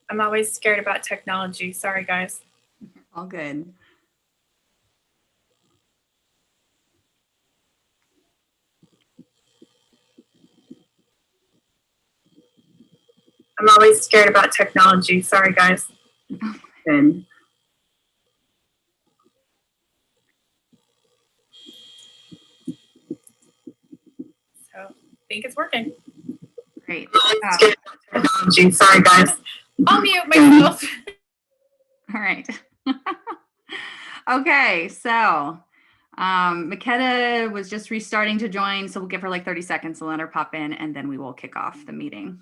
I'm always scared about technology. Sorry, guys. All good. I'm always scared about technology. Sorry, guys. Good. So I think it's working. Great. Technology. Sorry, guys. I'll mute myself. All right. Okay, so Makeda was just restarting to join, so we'll give her like 30 seconds to let her pop in, and then we will kick off the meeting.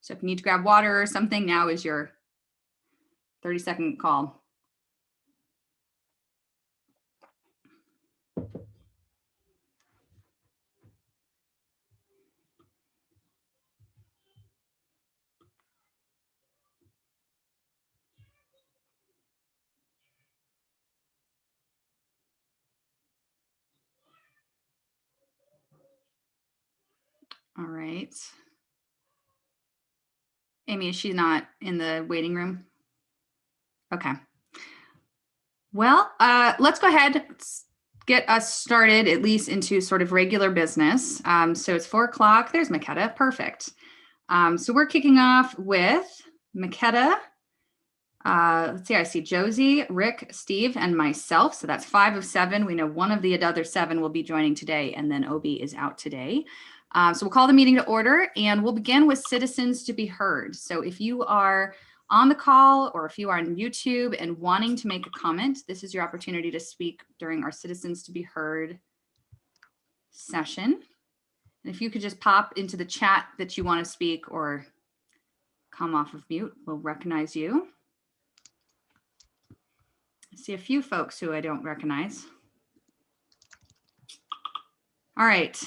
So if you need to grab water or something, now is your 30-second call. All right. Amy, is she not in the waiting room? Okay. Well, let's go ahead. Let's get us started, at least into sort of regular business. So it's 4 o'clock. There's Makeda. Perfect. So we're kicking off with Makeda. Let's see, I see Josie, Rick, Steve, and myself. So that's 5 of 7. We know one of the other 7 will be joining today, and then Obi is out today. So we'll call the meeting to order, and we'll begin with citizens to be heard. So if you are on the call or if you are on YouTube and wanting to make a comment, this is your opportunity to speak during our citizens to be heard session. And if you could just pop into the chat that you want to speak or come off of mute, we'll recognize you. I see a few folks who I don't recognize. All right.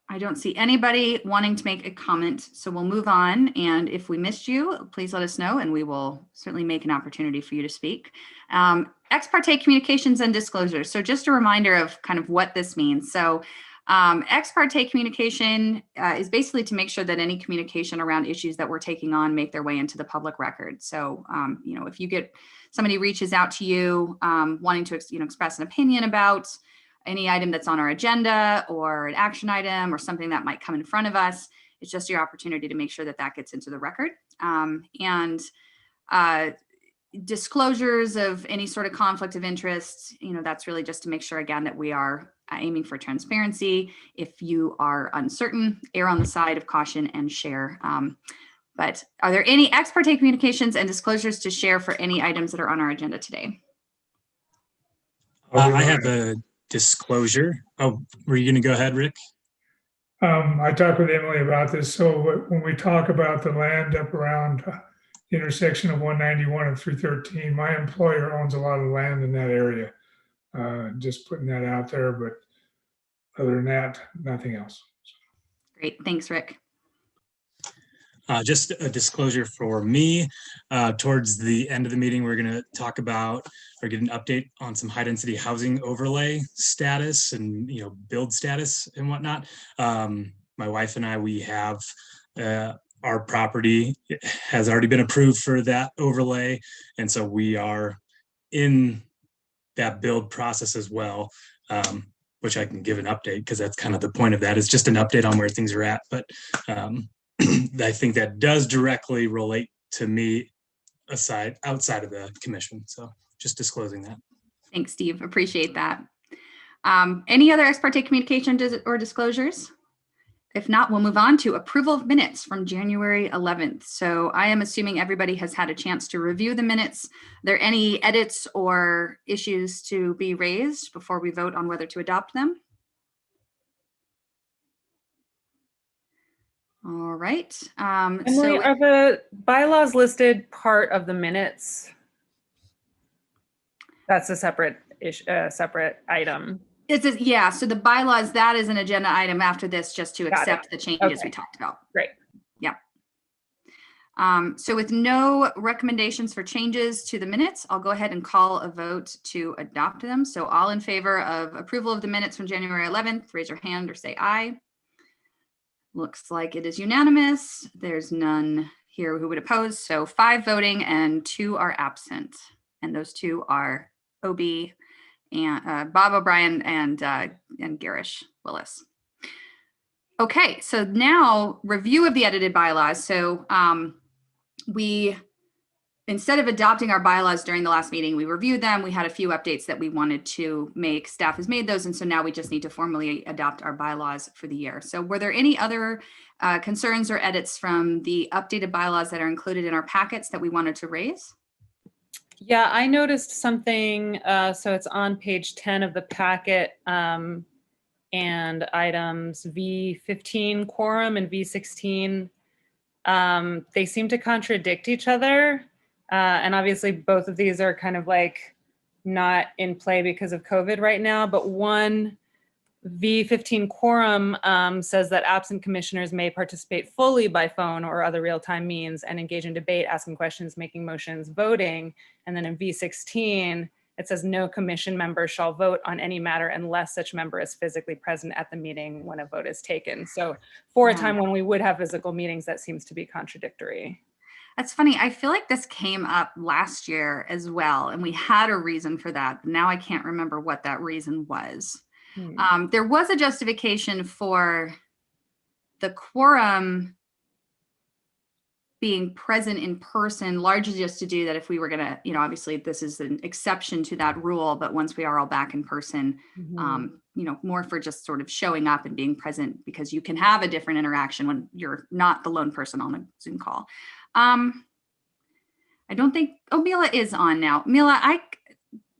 I don't see anybody wanting to make a comment, so we'll move on. And if we missed you, please let us know, and we will certainly make an opportunity for you to speak. Ex parte communications and disclosures. So just a reminder of kind of what this means. So ex parte communication is basically to make sure that any communication around issues that we're taking on make their way into the public record. So, you know, if you get somebody reaches out to you wanting to, express an opinion about any item that's on our agenda or an action item or something that might come in front of us, it's just your opportunity to make sure that that gets into the record. And disclosures of any sort of conflict of interest, that's really just to make sure, again, that we are aiming for transparency. If you are uncertain, err on the side of caution and share. But are there any ex parte communications and disclosures to share for any items that are on our agenda today? I have a disclosure. Oh, were you going to go ahead, Rick? I talked with Emily about this. So when we talk about the land up around the intersection of 191 and 313, my employer owns a lot of land in that area. Just putting that out there, but other than that, nothing else. Great, thanks, Rick. Just a disclosure for me. Towards the end of the meeting, we're going to talk about or get an update on some high density housing overlay status and build status and whatnot. My wife and I, we have our property has already been approved for that overlay, and so we are in that build process as well. Which I can give an update because that's kind of the point of that. It's just an update on where things are at, but. I think that does directly relate to me outside of the commission. So just disclosing that. Thanks, Steve. Appreciate that. Any other ex parte communication or disclosures? If not, we'll move on to approval of minutes from January 11th. So I am assuming everybody has had a chance to review the minutes. Are there any edits or issues to be raised before we vote on whether to adopt them? All right. Emily, are the bylaws listed part of the minutes? That's a separate item. Yeah. So the bylaws, that is an agenda item after this, just to accept the changes we talked about. Great. Yeah. So with no recommendations for changes to the minutes, I'll go ahead and call a vote to adopt them. So all in favor of approval of the minutes from January 11th, raise your hand or say aye. Looks like it is unanimous. There's none here who would oppose. So 5 voting and 2 are absent. And those 2 are OB and Bob O'Brien and Garish Willis. Okay, so now review of the edited bylaws. So we, instead of adopting our bylaws during the last meeting, we reviewed them. We had a few updates that we wanted to make. Staff has made those. And so now we just need to formally adopt our bylaws for the year. So were there any other concerns or edits from the updated bylaws that are included in our packets that we wanted to raise? Yeah, I noticed something. So it's on page 10 of the packet, and items V15 quorum and V16. They seem to contradict each other. And obviously both of these are kind of like not in play because of COVID right now, but one V15 quorum says that absent commissioners may participate fully by phone or other real-time means and engage in debate, asking questions, making motions, voting. And then in V16, it says no commission member shall vote on any matter unless such member is physically present at the meeting when a vote is taken. So for a time when we would have physical meetings, that seems to be contradictory. That's funny. I feel like this came up last year as well, and we had a reason for that. But now I can't remember what that reason was. There was a justification for the quorum being present in person, largely just to do that if we were going to, you know, obviously this is an exception to that rule, but once we are all back in person, you know, more for just sort of showing up and being present, because you can have a different interaction when you're not the lone person on a Zoom call. I don't think, oh, Mila is on now. Mila,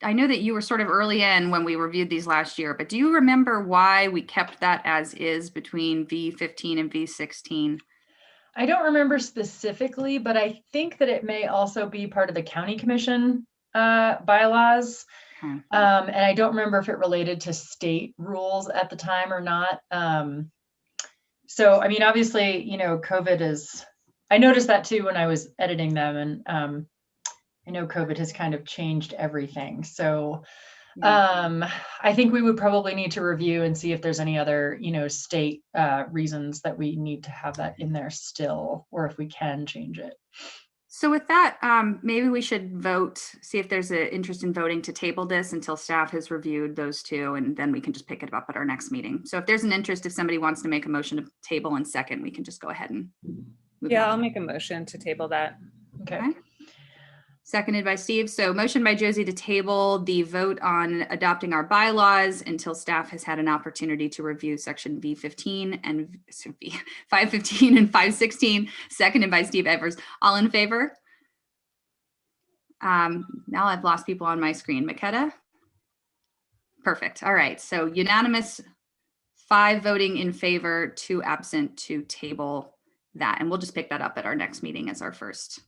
I know that you were sort of early in when we reviewed these last year, but do you remember why we kept that as is between V15 and V16? I don't remember specifically, but I think that it may also be part of the county commission bylaws. And I don't remember if it related to state rules at the time or not. So, I mean, obviously, you know, COVID is, I noticed that too when I was editing them, and I know COVID has kind of changed everything. So I think we would probably need to review and see if there's any other, you know, state reasons that we need to have that in there still, or if we can change it. So with that, maybe we should vote, see if there's an interest in voting to table this until staff has reviewed those 2, and then we can just pick it up at our next meeting. So if there's an interest, if somebody wants to make a motion to table and second, we can just go ahead and move on. I'll make a motion to table that. Okay. Seconded by Steve. So motion by Josie to table the vote on adopting our bylaws until staff has had an opportunity to review section V15 and 515 and 516, seconded by Steve Evers. All in favor? Now I've lost people on my screen. Makeda? Perfect. All right. So unanimous, 5 voting in favor, 2 absent to table that. And we'll just pick that up at our next meeting as our first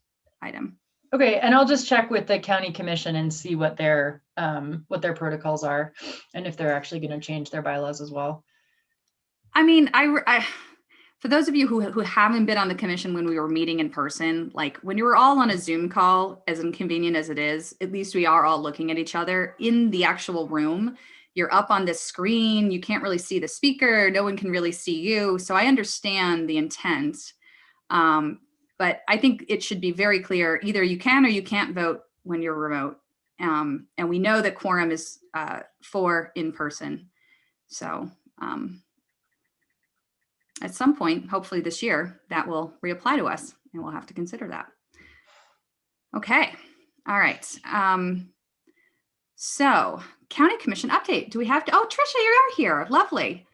item. Okay, and I'll just check with the county commission and see what their protocols are, and if they're actually going to change their bylaws as well. I mean, I for those of you who haven't been on the commission when we were meeting in person, like when you were all on a Zoom call, as inconvenient as it is, at least we are all looking at each other in the actual room. You're up on this screen. You can't really see the speaker. No one can really see you. So I understand the intent. But I think it should be very clear, either you can or you can't vote when you're remote. And we know that quorum is 4 in person. So at some point, hopefully this year, that will reapply to us, and we'll have to consider that. Okay, all right. So county commission update. Do we have to, oh, Trisha, you are here. Lovely.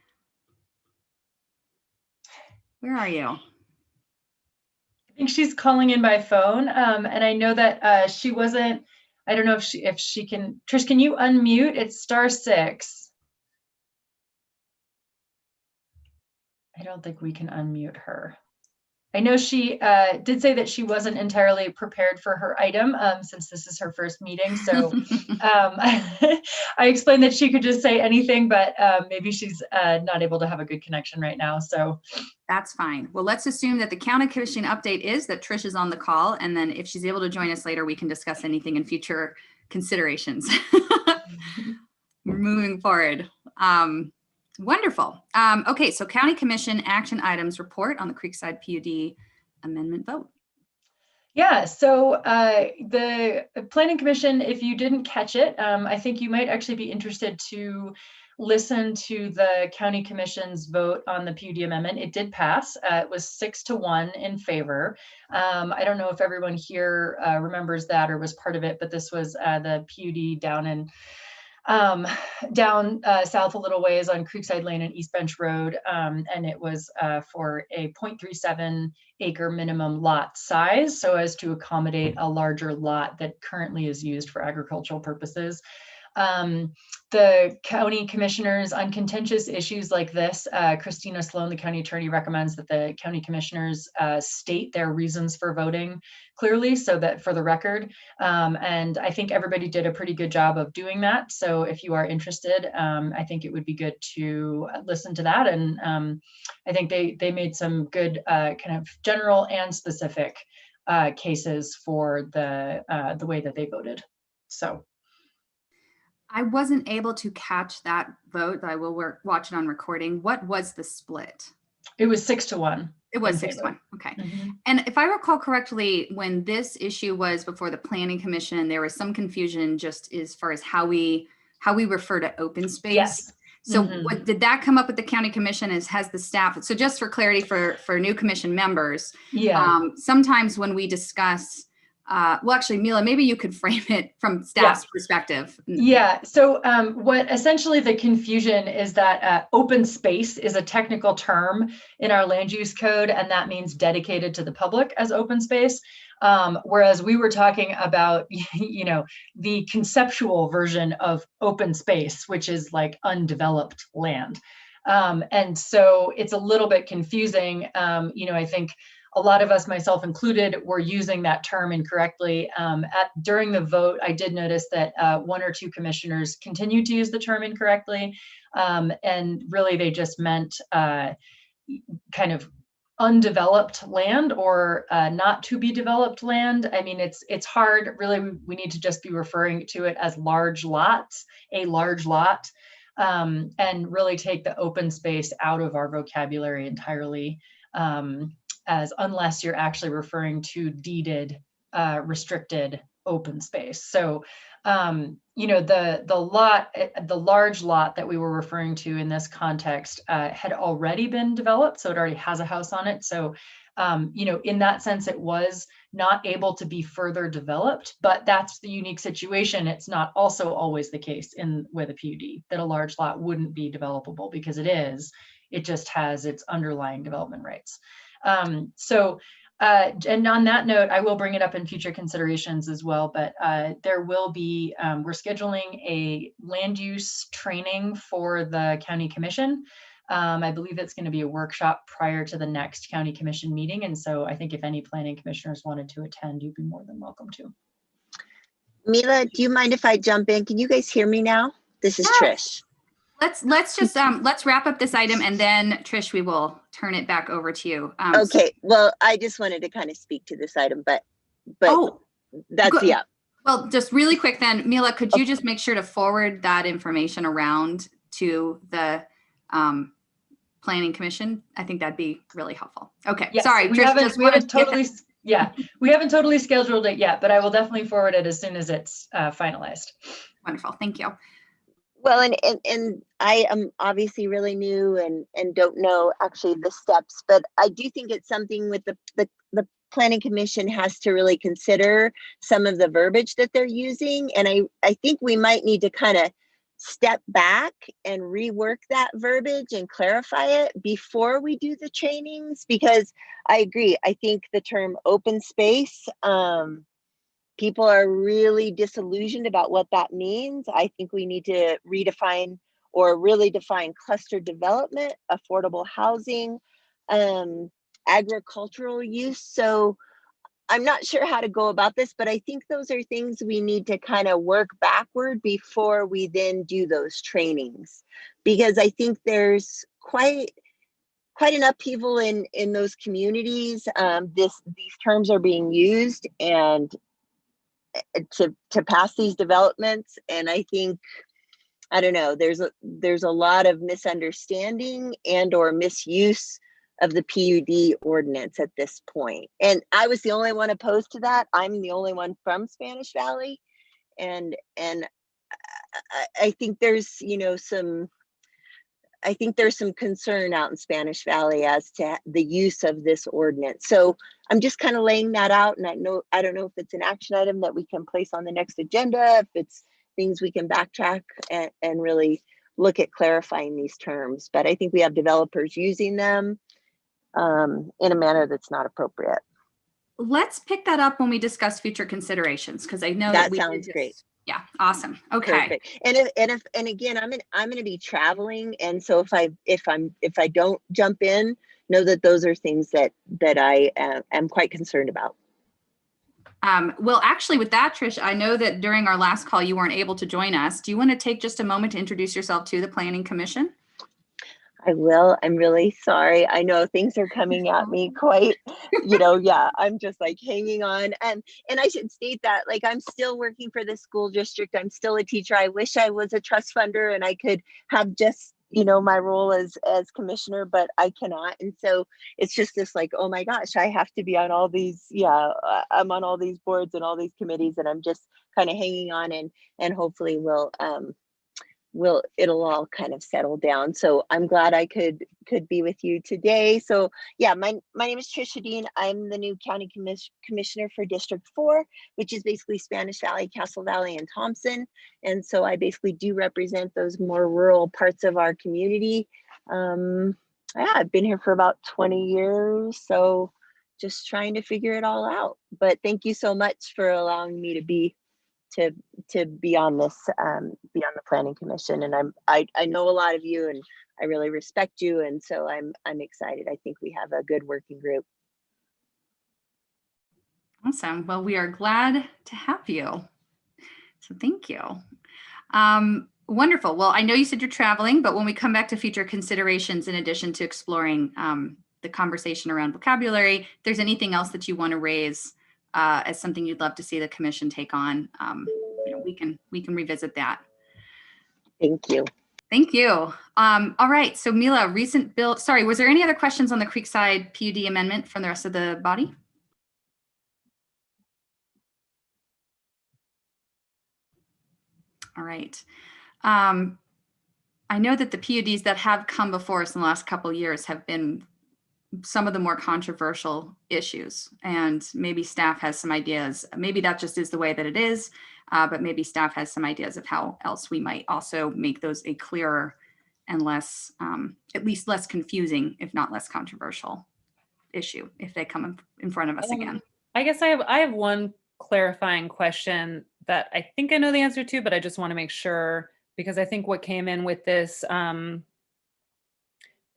Where are you? I think she's calling in by phone, and I know that she wasn't. I don't know if she can. Trish, can you unmute? It's *6. I don't think we can unmute her. I know she did say that she wasn't entirely prepared for her item since this is her first meeting. So I explained that she could just say anything, but maybe she's not able to have a good connection right now. So that's fine. Well, let's assume that the county commission update is that Trish is on the call. And then if she's able to join us later, we can discuss anything in future considerations. We're moving forward. Wonderful. Okay, so county commission action items report on the Creekside PUD amendment vote. Yeah, so the Planning Commission, if you didn't catch it, I think you might actually be interested to listen to the County Commission's vote on the Pewdie amendment. It did pass. It was 6-1 in favor. I don't know if everyone here remembers that or was part of it, but this was the Pewdie down in down south a little ways on Creekside Lane and East Bench Road. And it was for a 0.37 acre minimum lot size, so as to accommodate a larger lot that currently is used for agricultural purposes. The county commissioners on contentious issues like this, Christina Sloan, the county attorney, recommends that the county commissioners state their reasons for voting clearly, so that for the record. And I think everybody did a pretty good job of doing that. So if you are interested, I think it would be good to listen to that. And I think they made some good kind of general and specific cases for the way that they voted. So. I wasn't able to catch that vote. I will watch it on recording. What was the split? It was 6-1. It was 6-1. Okay. And if I recall correctly, when this issue was before the Planning Commission, there was some confusion just as far as how we refer to open space. Yes. So what did that come up with the County Commission? Has the staff? So just for clarity for new commission members, sometimes when we discuss. Well, actually, Mila, maybe you could frame it from staff's perspective. Yeah. So what essentially the confusion is that open space is a technical term in our land use code, and that means dedicated to the public as open space. Whereas we were talking about, the conceptual version of open space, which is like undeveloped land. And so it's a little bit confusing. I think a lot of us, myself included, were using that term incorrectly. During the vote, I did notice that one or two commissioners continued to use the term incorrectly. And really, they just meant kind of undeveloped land or not to be developed land. I mean, it's hard. Really, we need to just be referring to it as large lots, a large lot, and really take the open space out of our vocabulary entirely. As unless you're actually referring to deeded, restricted open space. So, the large lot that we were referring to in this context had already been developed, so it already has a house on it. So, in that sense, it was not able to be further developed, but that's the unique situation. It's not also always the case with a PUD that a large lot wouldn't be developable, because it is. It just has its underlying development rights. And on that note, I will bring it up in future considerations as well, but there will be, we're scheduling a land use training for the county commission. I believe it's going to be a workshop prior to the next county commission meeting. And so I think if any planning commissioners wanted to attend, you'd be more than welcome to. Mila, do you mind if I jump in? Can you guys hear me now? This is Trish. Let's just let's wrap up this item, and then Trish, we will turn it back over to you. Okay. Well, I just wanted to kind of speak to this item, but that's good. Yeah. Well, just really quick then, Mila, could you just make sure to forward that information around to the Planning Commission? I think that'd be really helpful. Okay. Yes, sorry, we Trish, haven't totally scheduled it yet, but I will definitely forward it as soon as it's finalized. Wonderful. Thank you. Well, and I am obviously really new and don't know actually the steps, but I do think it's something with the Planning Commission has to really consider some of the verbiage that they're using. And I think we might need to kind of step back and rework that verbiage and clarify it before we do the trainings, because I agree. I think the term open space, people are really disillusioned about what that means. I think we need to redefine or really define cluster development, affordable housing, agricultural use. So I'm not sure how to go about this, but I think those are things we need to kind of work backward before we then do those trainings, because I think there's quite an upheaval in those communities. These terms are being used and to pass these developments, and I think, I don't know, there's a lot of misunderstanding and or misuse the PUD ordinance at this point. And I was the only one opposed to that. I'm the only one from Spanish Valley. And I think there's, you know, I think there's some concern out in Spanish Valley as to the use of this ordinance. So I'm just kind of laying that out. And I don't know if it's an action item that we can place on the next agenda, if it's things we can backtrack and really look at clarifying these terms. But I think we have developers using them in a manner that's not appropriate. Let's pick that up when we discuss future considerations, because I know That we sounds did great. Yeah, awesome. Okay. Perfect. And again, I'm going to be traveling, and so if I don't jump in, know that those are things that I am quite concerned about. Well, actually, with that, Trish, I know that during our last call you weren't able to join us. Do you want to take just a moment to introduce yourself to the Planning Commission? I will. I'm really sorry. I know things are coming at me quite, you know, yeah, I'm just like hanging on. And I should state that, like, I'm still working for the school district. I'm still a teacher. I wish I was a trust funder and I could have just, you know, my role as commissioner, but I cannot. And so it's just this like, oh my gosh, I have to be on all these, I'm on all these boards and all these committees, and I'm just kind of hanging on, and hopefully it'll all kind of settle down. So I'm glad I could be with you today. So yeah, my name is Trisha Dean. I'm the new county commissioner for District 4, which is basically Spanish Valley, Castle Valley, and Thompson. And so I basically do represent those more rural parts of our community. Yeah, I've been here for about 20 years. So just trying to figure it all out. But thank you so much for allowing me to be on this, be on the Planning Commission. And I know a lot of you, and I really respect you. And so I'm excited. I think we have a good working group. Awesome. Well, we are glad to have you. So thank you. Wonderful. Well, I know you said you're traveling, but when we come back to future considerations, in addition to exploring the conversation around vocabulary, if there's anything else that you want to raise as something you'd love to see the commission take on, you know, we can revisit that. Thank you. Thank you. All right. So Mila, recent bill. Sorry, was there any other questions on the Creekside PUD amendment from the rest of the body? All right. I know that the PUDs that have come before us in the last couple of years have been some of the more controversial issues, and maybe staff has some ideas. Maybe that just is the way that it is, but maybe staff has some ideas of how else we might also make those a clearer and less, at least less confusing, if not less controversial issue if they come in front of us again. I guess I have one clarifying question that I think I know the answer to, but I just want to make sure, because I think what came in with this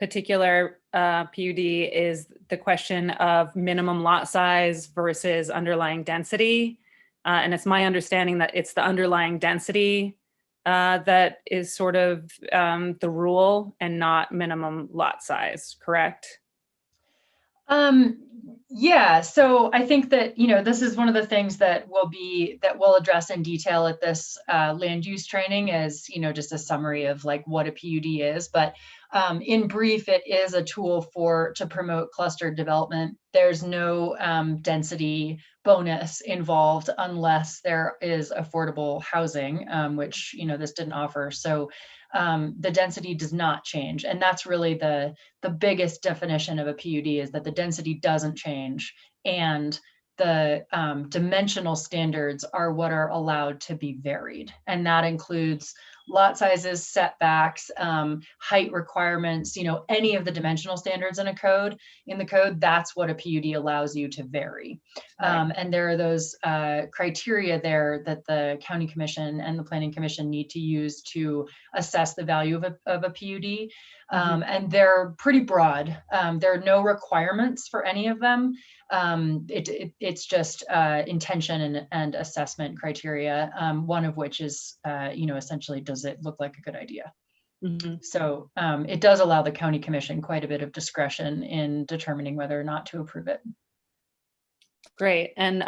particular PUD is the question of minimum lot size versus underlying density. And it's my understanding that it's the underlying density that is sort of the rule and not minimum lot size, correct? Yeah, so I think that, you know, this is one of the things that we'll address in detail at this land use training, as, you know, just a summary of like what a PUD is. But in brief, it is a tool to promote clustered development. There's no density bonus involved unless there is affordable housing, which, you know, this didn't offer. So the density does not change. And that's really the biggest definition of a PUD, is that the density doesn't change. And the dimensional standards are what are allowed to be varied. And that includes lot sizes, setbacks, height requirements, you know, any of the dimensional standards in the code, that's what a PUD allows you to vary. Right. And there are those criteria there that the County Commission and the Planning Commission need to use to assess the value of a PUD. And they're pretty broad. There are no requirements for any of them. It's just intention and assessment criteria, one of which is, you know, essentially, does it look like a good idea? So it does allow the County Commission quite a bit of discretion in determining whether or not to approve it. Great. And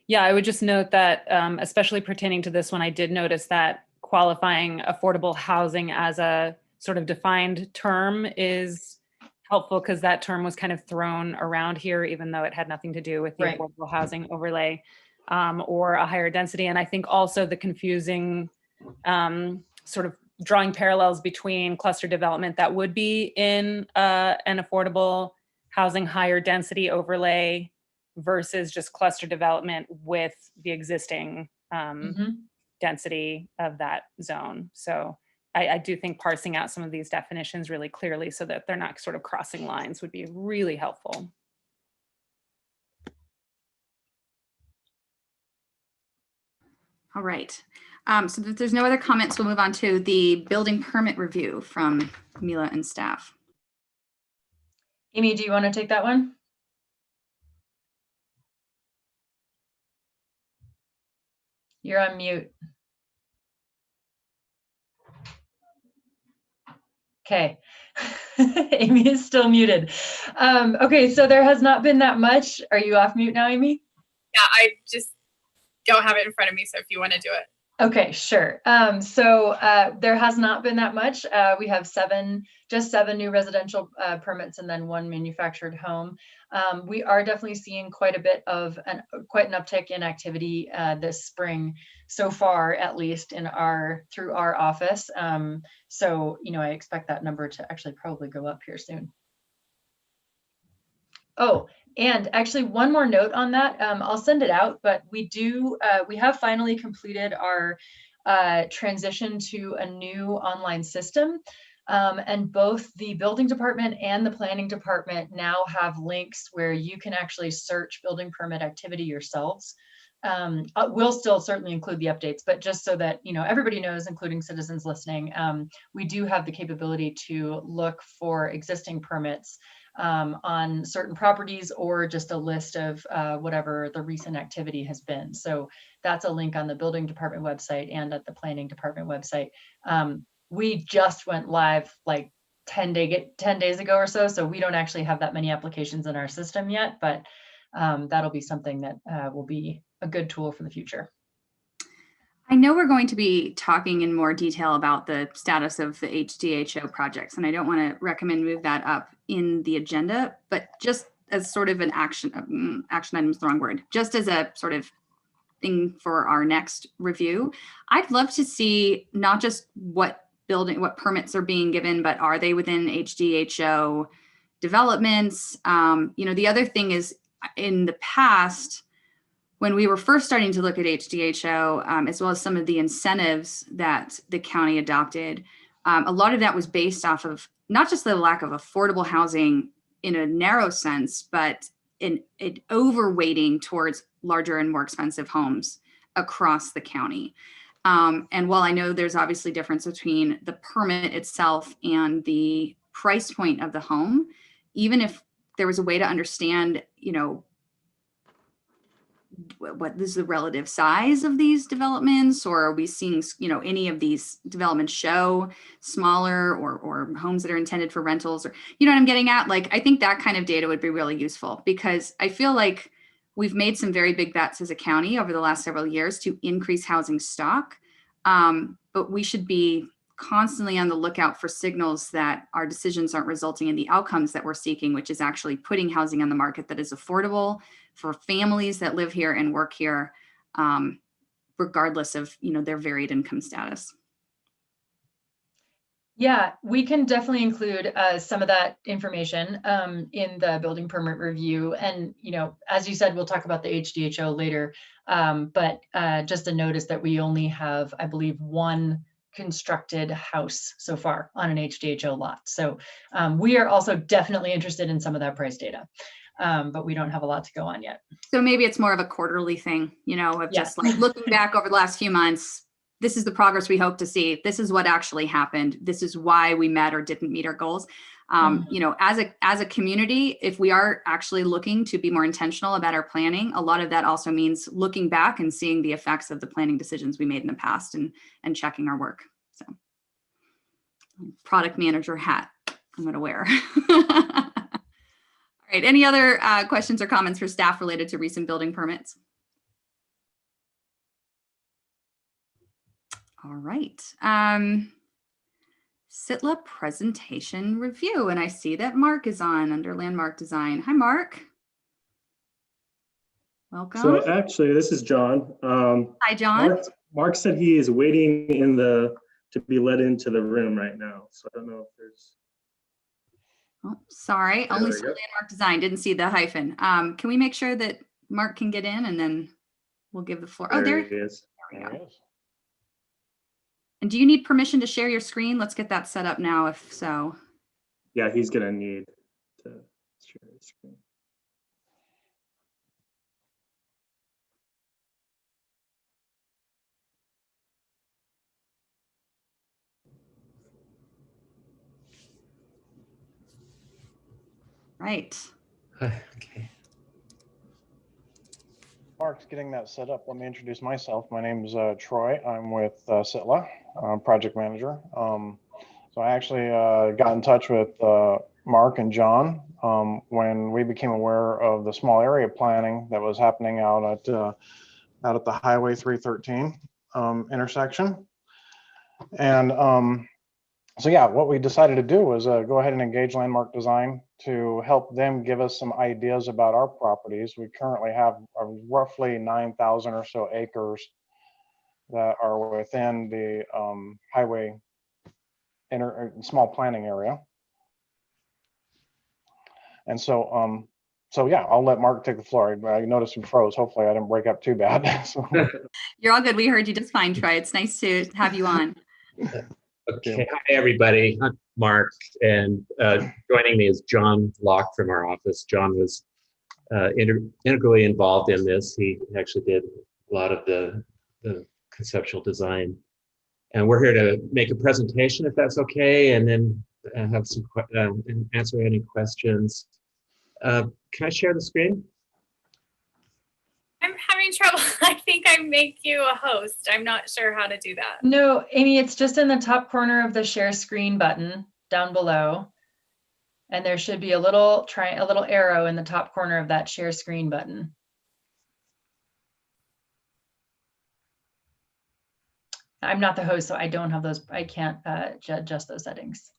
yeah, I would just note that, especially pertaining to this one, I did notice that qualifying affordable housing as a sort of defined term is helpful because that term was kind of thrown around here, even though it had nothing to do with the Right. affordable housing overlay or a higher density. And I think also the confusing sort of drawing parallels between cluster development that would be in an affordable housing higher density overlay versus just cluster development with the existing density of that zone. So I do think parsing out some of these definitions really clearly so that they're not sort of crossing lines would be really helpful. All right. So if there's no other comments, we'll move on to the building permit review from Mila and staff. Amy, do you want to take that one? You're on mute. Okay. Amy is still muted. Okay, so there has not been that much. Are you off mute now, Amy? Yeah, I just don't have it in front of me. So if you want to do it. Okay, sure. So there has not been that much. We have just seven new residential permits and then one manufactured home. We are definitely seeing quite a bit of quite an uptick in activity this spring so far, at least through our office. So, I expect that number to actually probably go up here soon. Oh, and actually one more note on that. I'll send it out, but we have finally completed our transition to a new online system. And both the building department and the planning department now have links where you can actually search building permit activity yourselves. We'll still certainly include the updates, but just so that everybody knows, including citizens listening, we do have the capability to look for existing permits on certain properties or just a list of whatever the recent activity has been. So that's a link on the building department website and at the planning department website. We just went live like 10 days ago or so. So we don't actually have that many applications in our system yet, but that'll be something that will be a good tool for the future. I know we're going to be talking in more detail about the status of the HDHO projects, and I don't want to recommend move that up in the agenda, but just as sort of an action item is the wrong word, just as a sort of thing for our next review, I'd love to see not just what permits are being given, but are they within HDHO developments? The other thing is in the past, when we were first starting to look at HDHO, as well as some of the incentives that the county adopted, a lot of that was based off of not just the lack of affordable housing in a narrow sense, but in overweighting towards larger and more expensive homes across the county. And while I know there's obviously difference between the permit itself and the price point of the home, even if there was a way to understand, what is the relative size of these developments, or are we seeing, any of these developments show smaller or homes that are intended for rentals, or, what I'm getting at? Like, I think that kind of data would be really useful, because I feel like we've made some very big bets as a county over the last several years to increase housing stock. But we should be constantly on the lookout for signals that our decisions aren't resulting in the outcomes that we're seeking, which is actually putting housing on the market that is affordable for families that live here and work here, regardless of their varied income status. Yeah, we can definitely include some of that information in the building permit review. And, as you said, we'll talk about the HDHO later. But just a notice that we only have, I believe, one constructed house so far on an HDHO lot. So we are also definitely interested in some of that price data. But we don't have a lot to go on yet. So maybe it's more of a quarterly thing, of just like looking back over the last few months. This is the progress we hope to see. This is what actually happened. This is why we met or didn't meet our goals. As a community, if we are actually looking to be more intentional about our planning, a lot of that also means looking back and seeing the effects of the planning decisions we made in the past and checking our work. So, product manager hat I'm going to wear. All right. Any other questions or comments for staff related to recent building permits? All right. SITLA presentation review. And I see that Mark is on under landmark design. Hi, Mark. Welcome. So actually, this is John. Hi, John. Mark said he is waiting to be let into the room right now. So I don't know if there's. Oh, sorry, There only we saw go. landmark design, didn't see the hyphen. Can we make sure that Mark can get in and then we'll give the floor. Oh, there he is. we go. And do you need permission to share your screen? Let's get that set up now if so. Yeah, he's gonna need to share his screen. Right. Okay. Mark's getting that set up. Let me introduce myself. My name is Troy. I'm with SITLA, project manager. So I actually got in touch with Mark and John when we became aware of the small area planning that was happening out at the Highway 313 intersection. And so yeah, what we decided to do was go ahead and engage Landmark Design to help them give us some ideas about our properties. We currently have roughly 9,000 or so acres that are within the highway small planning area. And so, so yeah, I'll let Mark take the floor. I noticed you froze. Hopefully I didn't break up too bad. So. You're all good. We heard you just fine, Troy. It's nice to have you on. Okay, hi everybody. I'm Mark, and joining me is John Locke from our office. John was integrally involved in this. He actually did a lot of the conceptual design. And we're here to make a presentation, if that's okay, and then have some answer any questions. Can I share the screen? I'm having trouble. I think I make you a host. I'm not sure how to do that. No, Amy, it's just in the top corner of the share screen button down below. And there should be a little arrow in the top corner of that share screen button. I'm not the host, so I don't have those. I can't adjust those settings.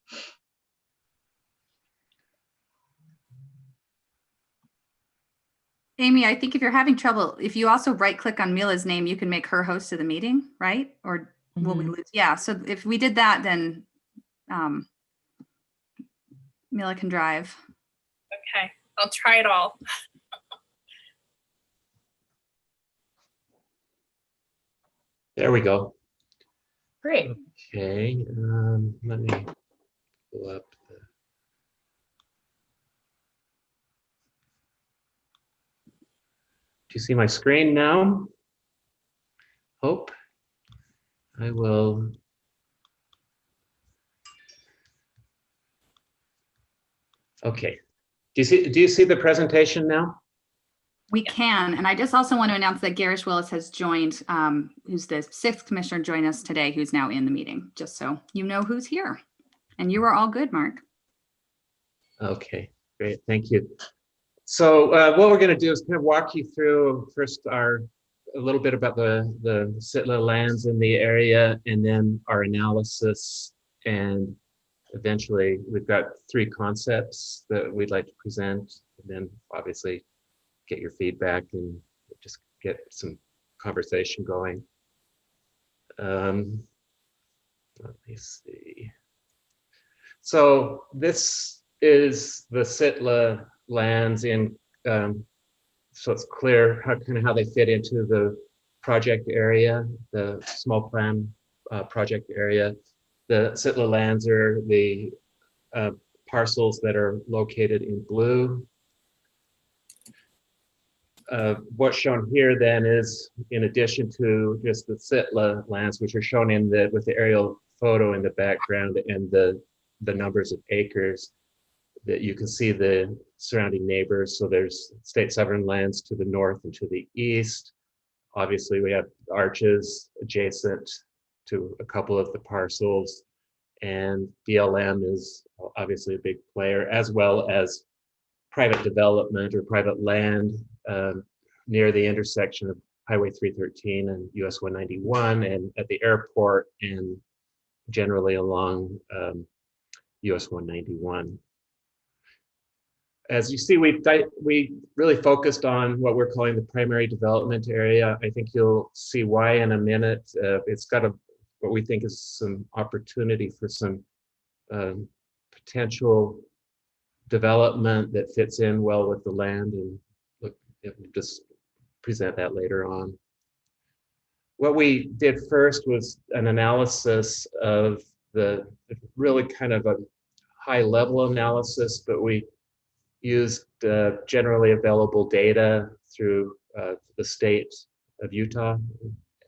Amy, I think if you're having trouble, if you also right click on Mila's name, you can make her host of the meeting, right? Or will we lose? Yeah, so if we did that, then Mila can drive. Okay, I'll try it all. There we go. Great. Okay, let me pull up the. Do you see my screen now? Hope. I will. Okay. Do you see the presentation now? We can, and I just also want to announce that Garish Willis has joined, who's the 6th commissioner, joined us today, who's now in the meeting, just so you know who's here. And you are all good, Mark. Okay, great, thank you. So what we're going to do is kind of walk you through first a little bit about the SITLA lands in the area, and then our analysis, and eventually we've got 3 concepts that we'd like to present, and then obviously get your feedback and just get some conversation going. Let me see. So this is the SITLA lands in, so it's clear how they fit into the project area, the small plan project area. The SITLA lands are the parcels that are located in blue. What's shown here then is, in addition to just the SITLA lands, which are shown in with the aerial photo in the background and the numbers of acres, that you can see the surrounding neighbors. So there's state sovereign lands to the north and to the east. Obviously, we have arches adjacent to a couple of the parcels, and BLM is obviously a big player, as well as private development or private land near the intersection of Highway 313 and US 191, and at the airport and generally along US 191. As you see, we really focused on what we're calling the primary development area. I think you'll see why in a minute. It's got what we think is some opportunity for some potential development that fits in well with the land, and look, just present that later on. What we did first was an analysis of the really kind of a high level analysis, but we used generally available data through the state of Utah.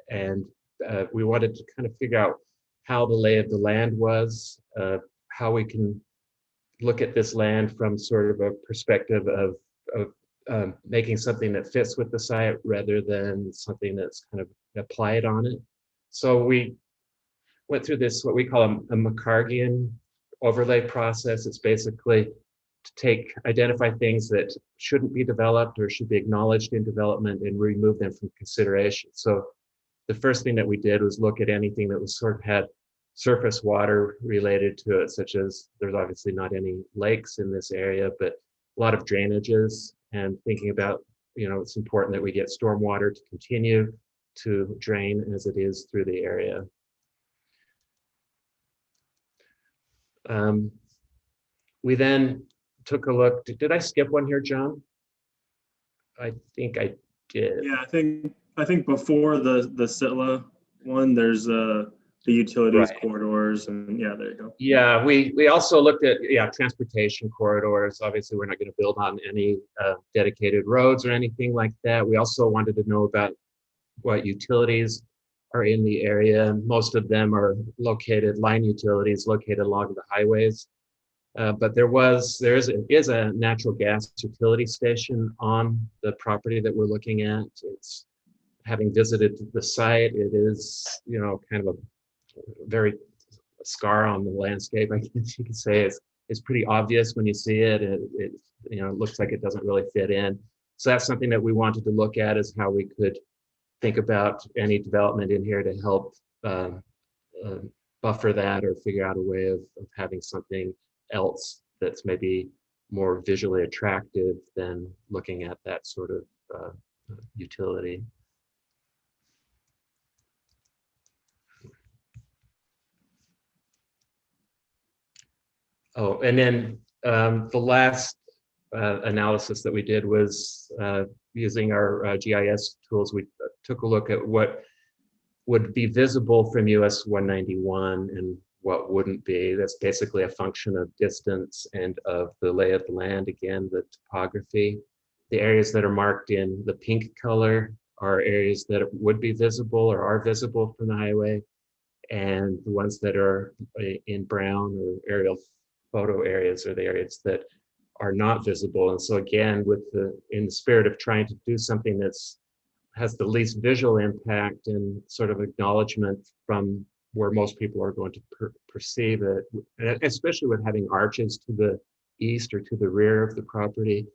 And we wanted to kind of figure out how the lay of the land was, how we can look at this land from sort of a perspective of making something that fits with the site rather than something that's kind of applied on it. So we went through this, what we call a Mccardian overlay process. It's basically to identify things that shouldn't be developed or should be acknowledged in development and remove them from consideration. So the first thing that we did was look at anything that was sort of had surface water related to it, such as there's obviously not any lakes in this area, but a lot of drainages, and thinking about, it's important that we get stormwater to continue to drain as it is through the area. We then took a look. Did I skip one here, John? I think I did. Yeah, I think before the SITLA one, there's the utilities corridors, and yeah, there you go. Yeah, we also looked at transportation corridors. Obviously, we're not going to build on any dedicated roads or anything like that. We also wanted to know about what utilities are in the area. Most of them are line utilities located along the highways. But there is a natural gas utility station on the property that we're looking at. It's, having visited the site, it is, kind of a very scar on the landscape, I guess you could say. It's pretty obvious when you see it. It looks like it doesn't really fit in. So that's something that we wanted to look at, is how we could think about any development in here to help buffer that, or figure out a way of having something else that's maybe more visually attractive than looking at that sort of utility. Oh, and then the last analysis that we did was using our GIS tools. We took a look at what would be visible from US 191 and what wouldn't be. That's basically a function of distance and of the lay of the land. Again, the topography. The areas that are marked in the pink color are areas that would be visible or are visible from the highway, and the ones that are in brown or aerial photo areas are the areas that are not visible. And so again, in the spirit of trying to do something that's has the least visual impact and sort of acknowledgement from where most people are going to perceive it, especially with having arches to the east or to the rear of the property,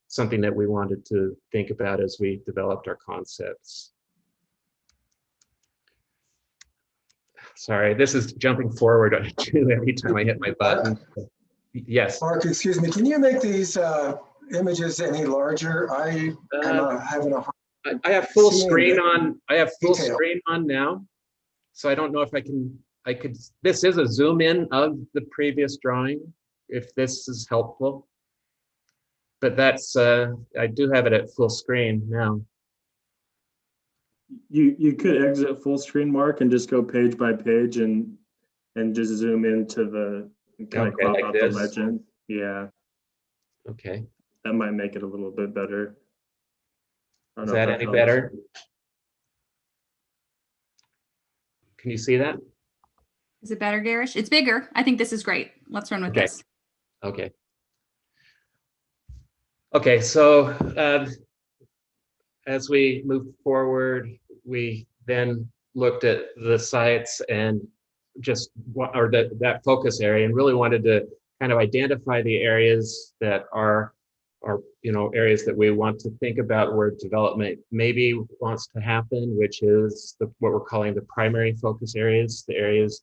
something that we wanted to think about as we developed our concepts. Sorry, this is jumping forward every time I hit my button. Yes. Mark, excuse me, can you make these images any larger? I am having a hard time. I have full screen on. I have full screen on now, so I don't know if I could. This is a zoom in of the previous drawing, if this is helpful. But that's I do have it at full screen now. You could exit full screen, Mark, and just go page by page and just zoom into the kind of crop like out this. the legend. Yeah. Okay. That might make it a little bit better. Is that any better? Can you see that? Is it better, Garish? It's bigger. I think this is great. Let's run with this. Okay. Okay, so as we moved forward, we then looked at the sites and that focus area, and really wanted to kind of identify the areas that are areas that we want to think about where development maybe wants to happen, which is what we're calling the primary focus areas, the areas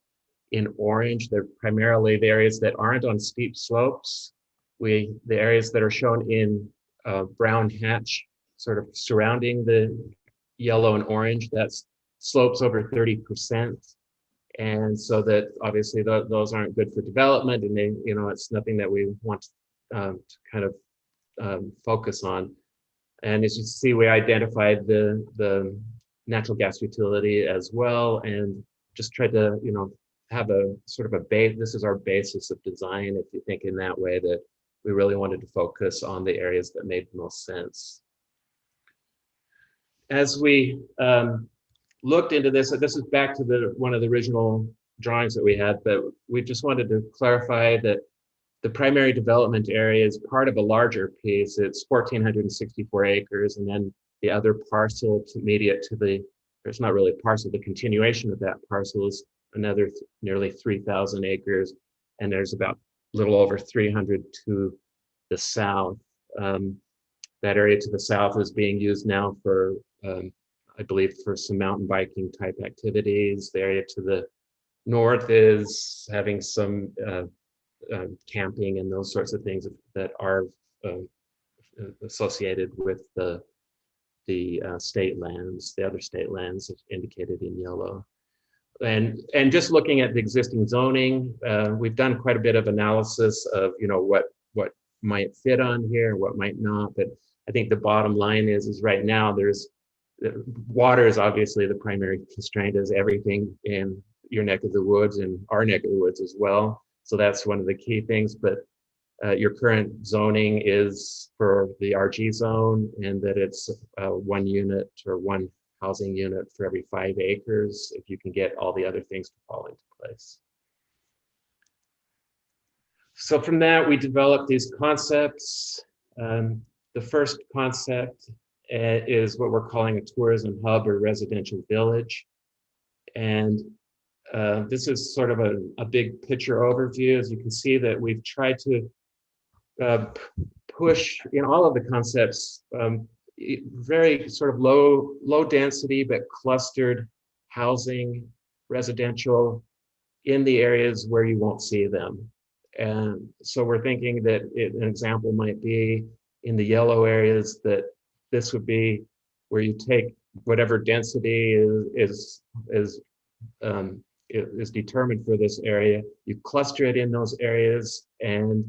in orange. They're primarily the areas that aren't on steep slopes. The areas that are shown in brown hatch, sort of surrounding the yellow and orange, that's slopes over 30%. And so that obviously those aren't good for development, and they, it's nothing that we want to kind of focus on. And as you see, we identified the natural gas utility as well, and just tried to, have a sort of a base. This is our basis of design, if you think in that way, that we really wanted to focus on the areas that made the most sense. As we looked into this is back to one of the original drawings that we had, but we just wanted to clarify that the primary development area is part of a larger piece. It's 1,464 acres, and then the other parcel immediate to it's not really a parcel, the continuation of that parcel is another nearly 3,000 acres, and there's about a little over 300 to the south. That area to the south is being used now for, I believe, for some mountain biking type activities. The area to the north is having some camping and those sorts of things that are associated with the state lands, the other state lands indicated in yellow. And just looking at the existing zoning, we've done quite a bit of analysis of what might fit on here, what might not. But I think the bottom line is right now water is obviously the primary constraint, as everything in your neck of the woods and our neck of the woods as well. So that's one of the key things. But your current zoning is for the RG zone, and that it's 1 unit or 1 housing unit for every 5 acres, if you can get all the other things to fall into place. So from that, we developed these concepts. The first concept is what we're calling a tourism hub or residential village. And this is sort of a big picture overview. As you can see, that we've tried to push in all of the concepts very sort of low density but clustered housing, residential, in the areas where you won't see them. And so we're thinking that an example might be in the yellow areas, that this would be where you take whatever density is determined for this area, you cluster it in those areas, and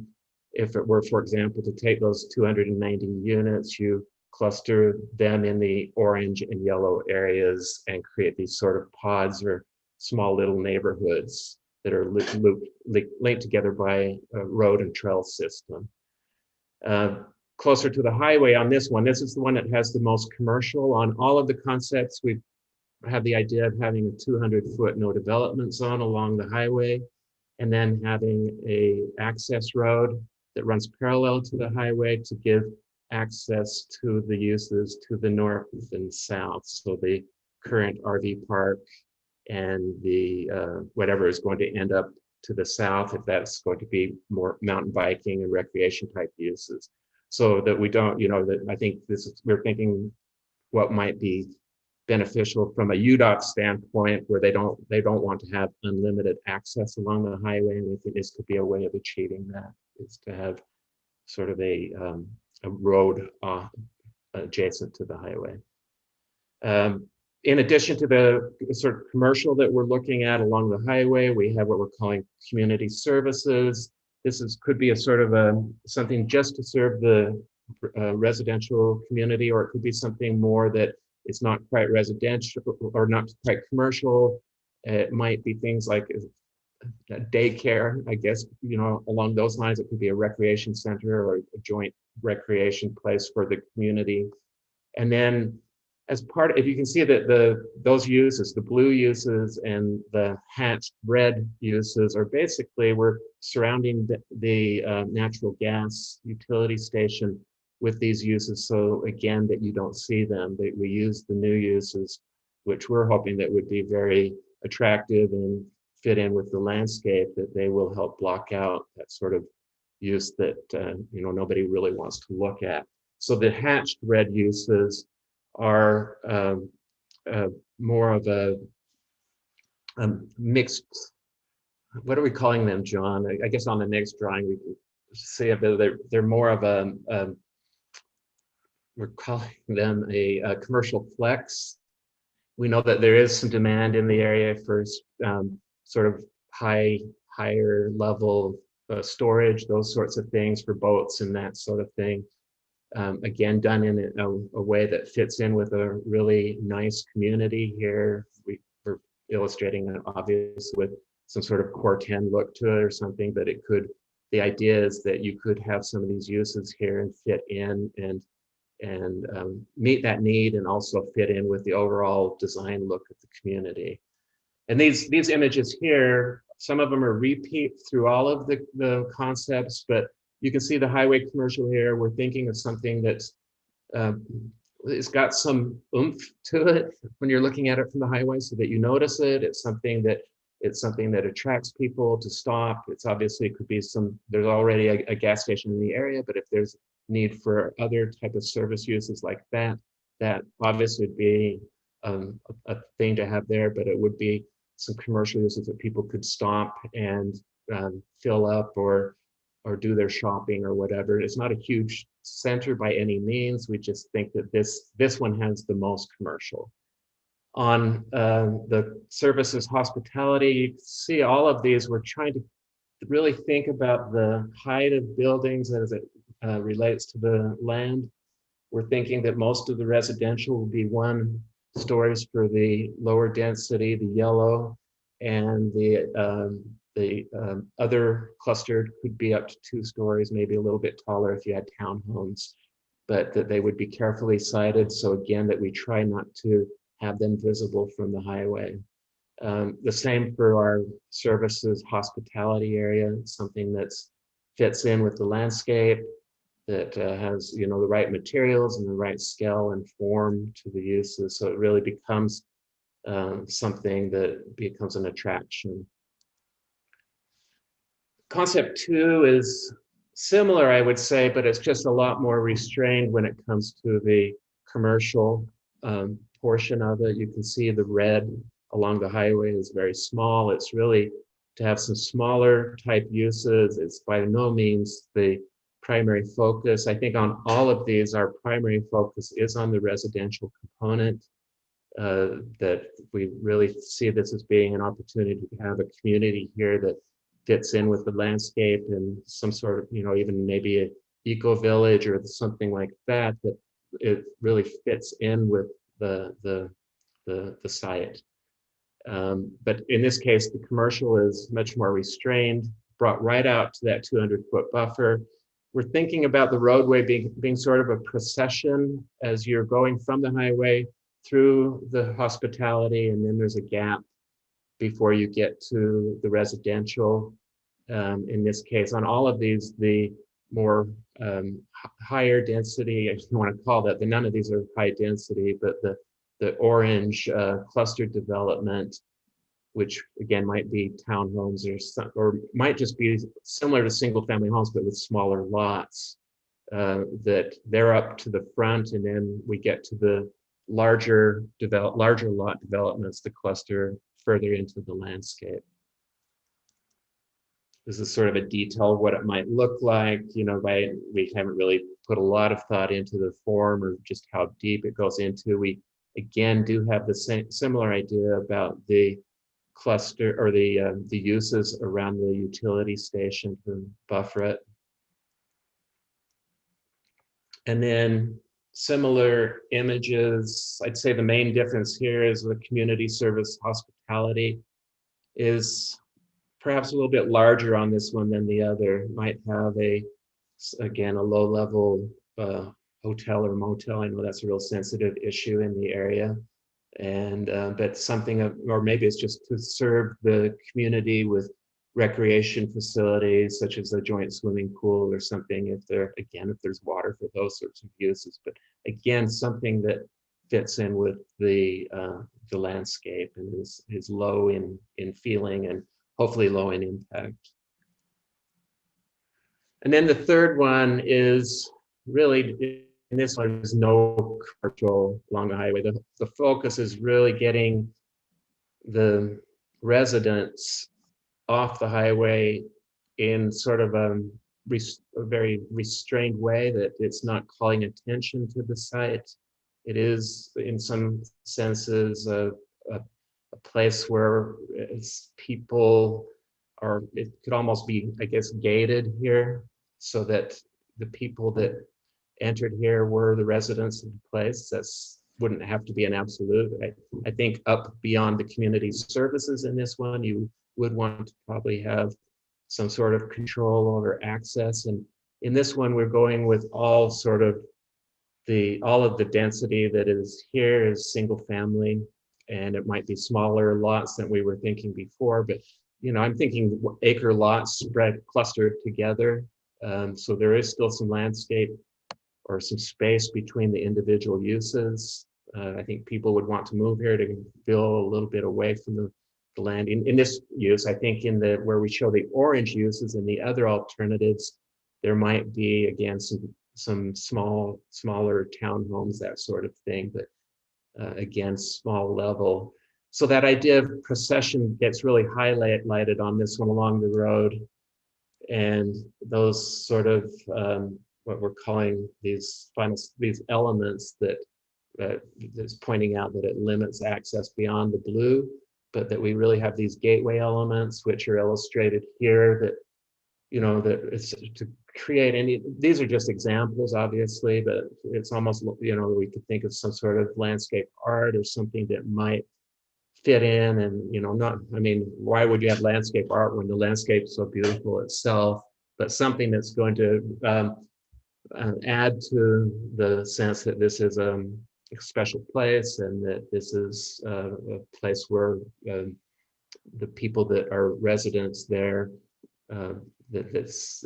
if it were, for example, to take those 290 units, you cluster them in the orange and yellow areas and create these sort of pods or small little neighborhoods that are linked together by a road and trail system. Closer to the highway on this one, this is the one that has the most commercial. On all of the concepts, we have the idea of having a 200-foot no development zone along the highway, and then having a access road that runs parallel to the highway to give access to the uses to the north and south. So the current RV park and the whatever is going to end up to the south, if that's going to be more mountain biking and recreation type uses. So that we don't, that I think we're thinking what might be beneficial from a UDOT standpoint, where they don't want to have unlimited access along the highway. And we think this could be a way of achieving that, is to have sort of a road adjacent to the highway. In addition to the sort of commercial that we're looking at along the highway, we have what we're calling community services. This could be a sort of something just to serve the residential community, or it could be something more that it's not quite residential or not quite commercial. It might be things like daycare, I guess, along those lines. It could be a recreation center or a joint recreation place for the community. And then as part, if you can see that those uses, the blue uses and the hatched red uses, are basically, we're surrounding the natural gas utility station with these uses. So again, that you don't see them, that we use the new uses, which we're hoping that would be very attractive and fit in with the landscape, that they will help block out that sort of use that nobody really wants to look at. So the hatched red uses are more of a mixed what are we calling them, John? I guess on the next drawing we can see that they're more of we're calling them a commercial flex. We know that there is some demand in the area for sort of higher level storage, those sorts of things for boats and that sort of thing. Again, done in a way that fits in with a really nice community here. We're illustrating it obviously with some sort of Core 10 look to it or something, but it could, the idea is that you could have some of these uses here and fit in and meet that need and also fit in with the overall design look of the community. And these images here, some of them are repeat through all of the concepts, but you can see the highway commercial here. We're thinking of something that's it's got some oomph to it when you're looking at it from the highway, so that you notice it. It's something that attracts people to stop. It's obviously, it could be there's already a gas station in the area, but if there's need for other type of service uses like that obviously would be a thing to have there, but it would be some commercial uses that people could stop and fill up or do their shopping or whatever. It's not a huge center by any means. We just think that this one has the most commercial. On the services hospitality, you can see all of these, we're trying to really think about the height of buildings as it relates to the land. We're thinking that most of the residential will be 1 stories for the lower density, the yellow, and the other cluster could be up to 2 stories, maybe a little bit taller if you had townhomes, but that they would be carefully sited. So again, that we try not to have them visible from the highway. The same for our services hospitality area, something that fits in with the landscape, that has the right materials and the right scale and form to the uses. So it really becomes something that becomes an attraction. Concept 2 is similar, I would say, but it's just a lot more restrained when it comes to the commercial portion of it. You can see the red along the highway is very small. It's really to have some smaller type uses. It's by no means the primary focus. I think on all of these, our primary focus is on the residential component, that we really see this as being an opportunity to have a community here that fits in with the landscape and some sort of, even maybe an eco village or something like that, that it really fits in with the site. But in this case, the commercial is much more restrained, brought right out to that 200-foot buffer. We're thinking about the roadway being sort of a procession as you're going from the highway through the hospitality, and then there's a gap before you get to the residential. In this case, on all of these, the more higher density, if you want to call that, none of these are high density, but the orange cluster development, which again might be townhomes or might just be similar to single family homes, but with smaller lots, that they're up to the front, and then we get to the larger lot developments, the cluster further into the landscape. This is sort of a detail of what it might look like. We haven't really put a lot of thought into the form or just how deep it goes into. We again do have the similar idea about the cluster or the uses around the utility station to buffer it. And then similar images. I'd say the main difference here is the community service hospitality is perhaps a little bit larger on this one than the other. Might have again, a low level hotel or motel. I know that's a real sensitive issue in the area. And but something or maybe it's just to serve the community with recreation facilities such as a joint swimming pool or something, if there's water for those sorts of uses. But again, something that fits in with the landscape and is low in feeling and hopefully low in impact. And then the third one is really, in this one, there's no commercial along the highway. The focus is really getting the residents off the highway in sort of a very restrained way, that it's not calling attention to the site. It is, in some senses, a place where people are, it could almost be, I guess, gated here, so that the people that entered here were the residents of the place. That's wouldn't have to be an absolute. I think up beyond the community services in this one, you would want to probably have some sort of control over access. And in this one, we're going with all of the density that is here is single family, and it might be smaller lots than we were thinking before, but I'm thinking acre lots spread clustered together. So there is still some landscape or some space between the individual uses. I think people would want to move here to feel a little bit away from the land. In this use, I think where we show the orange uses and the other alternatives, there might be, again, some smaller townhomes, that sort of thing, but again, small level. So that idea of procession gets really highlighted on this one along the road. And those sort of what we're calling these elements that's pointing out that it limits access beyond the blue, but that we really have these gateway elements, which are illustrated here, that that it's to create these are just examples, obviously, but it's almost, we could think of some sort of landscape art or something that might fit in. And why would you have landscape art when the landscape's so beautiful itself? But something that's going to add to the sense that this is a special place, and that this is a place where the people that are residents there, it's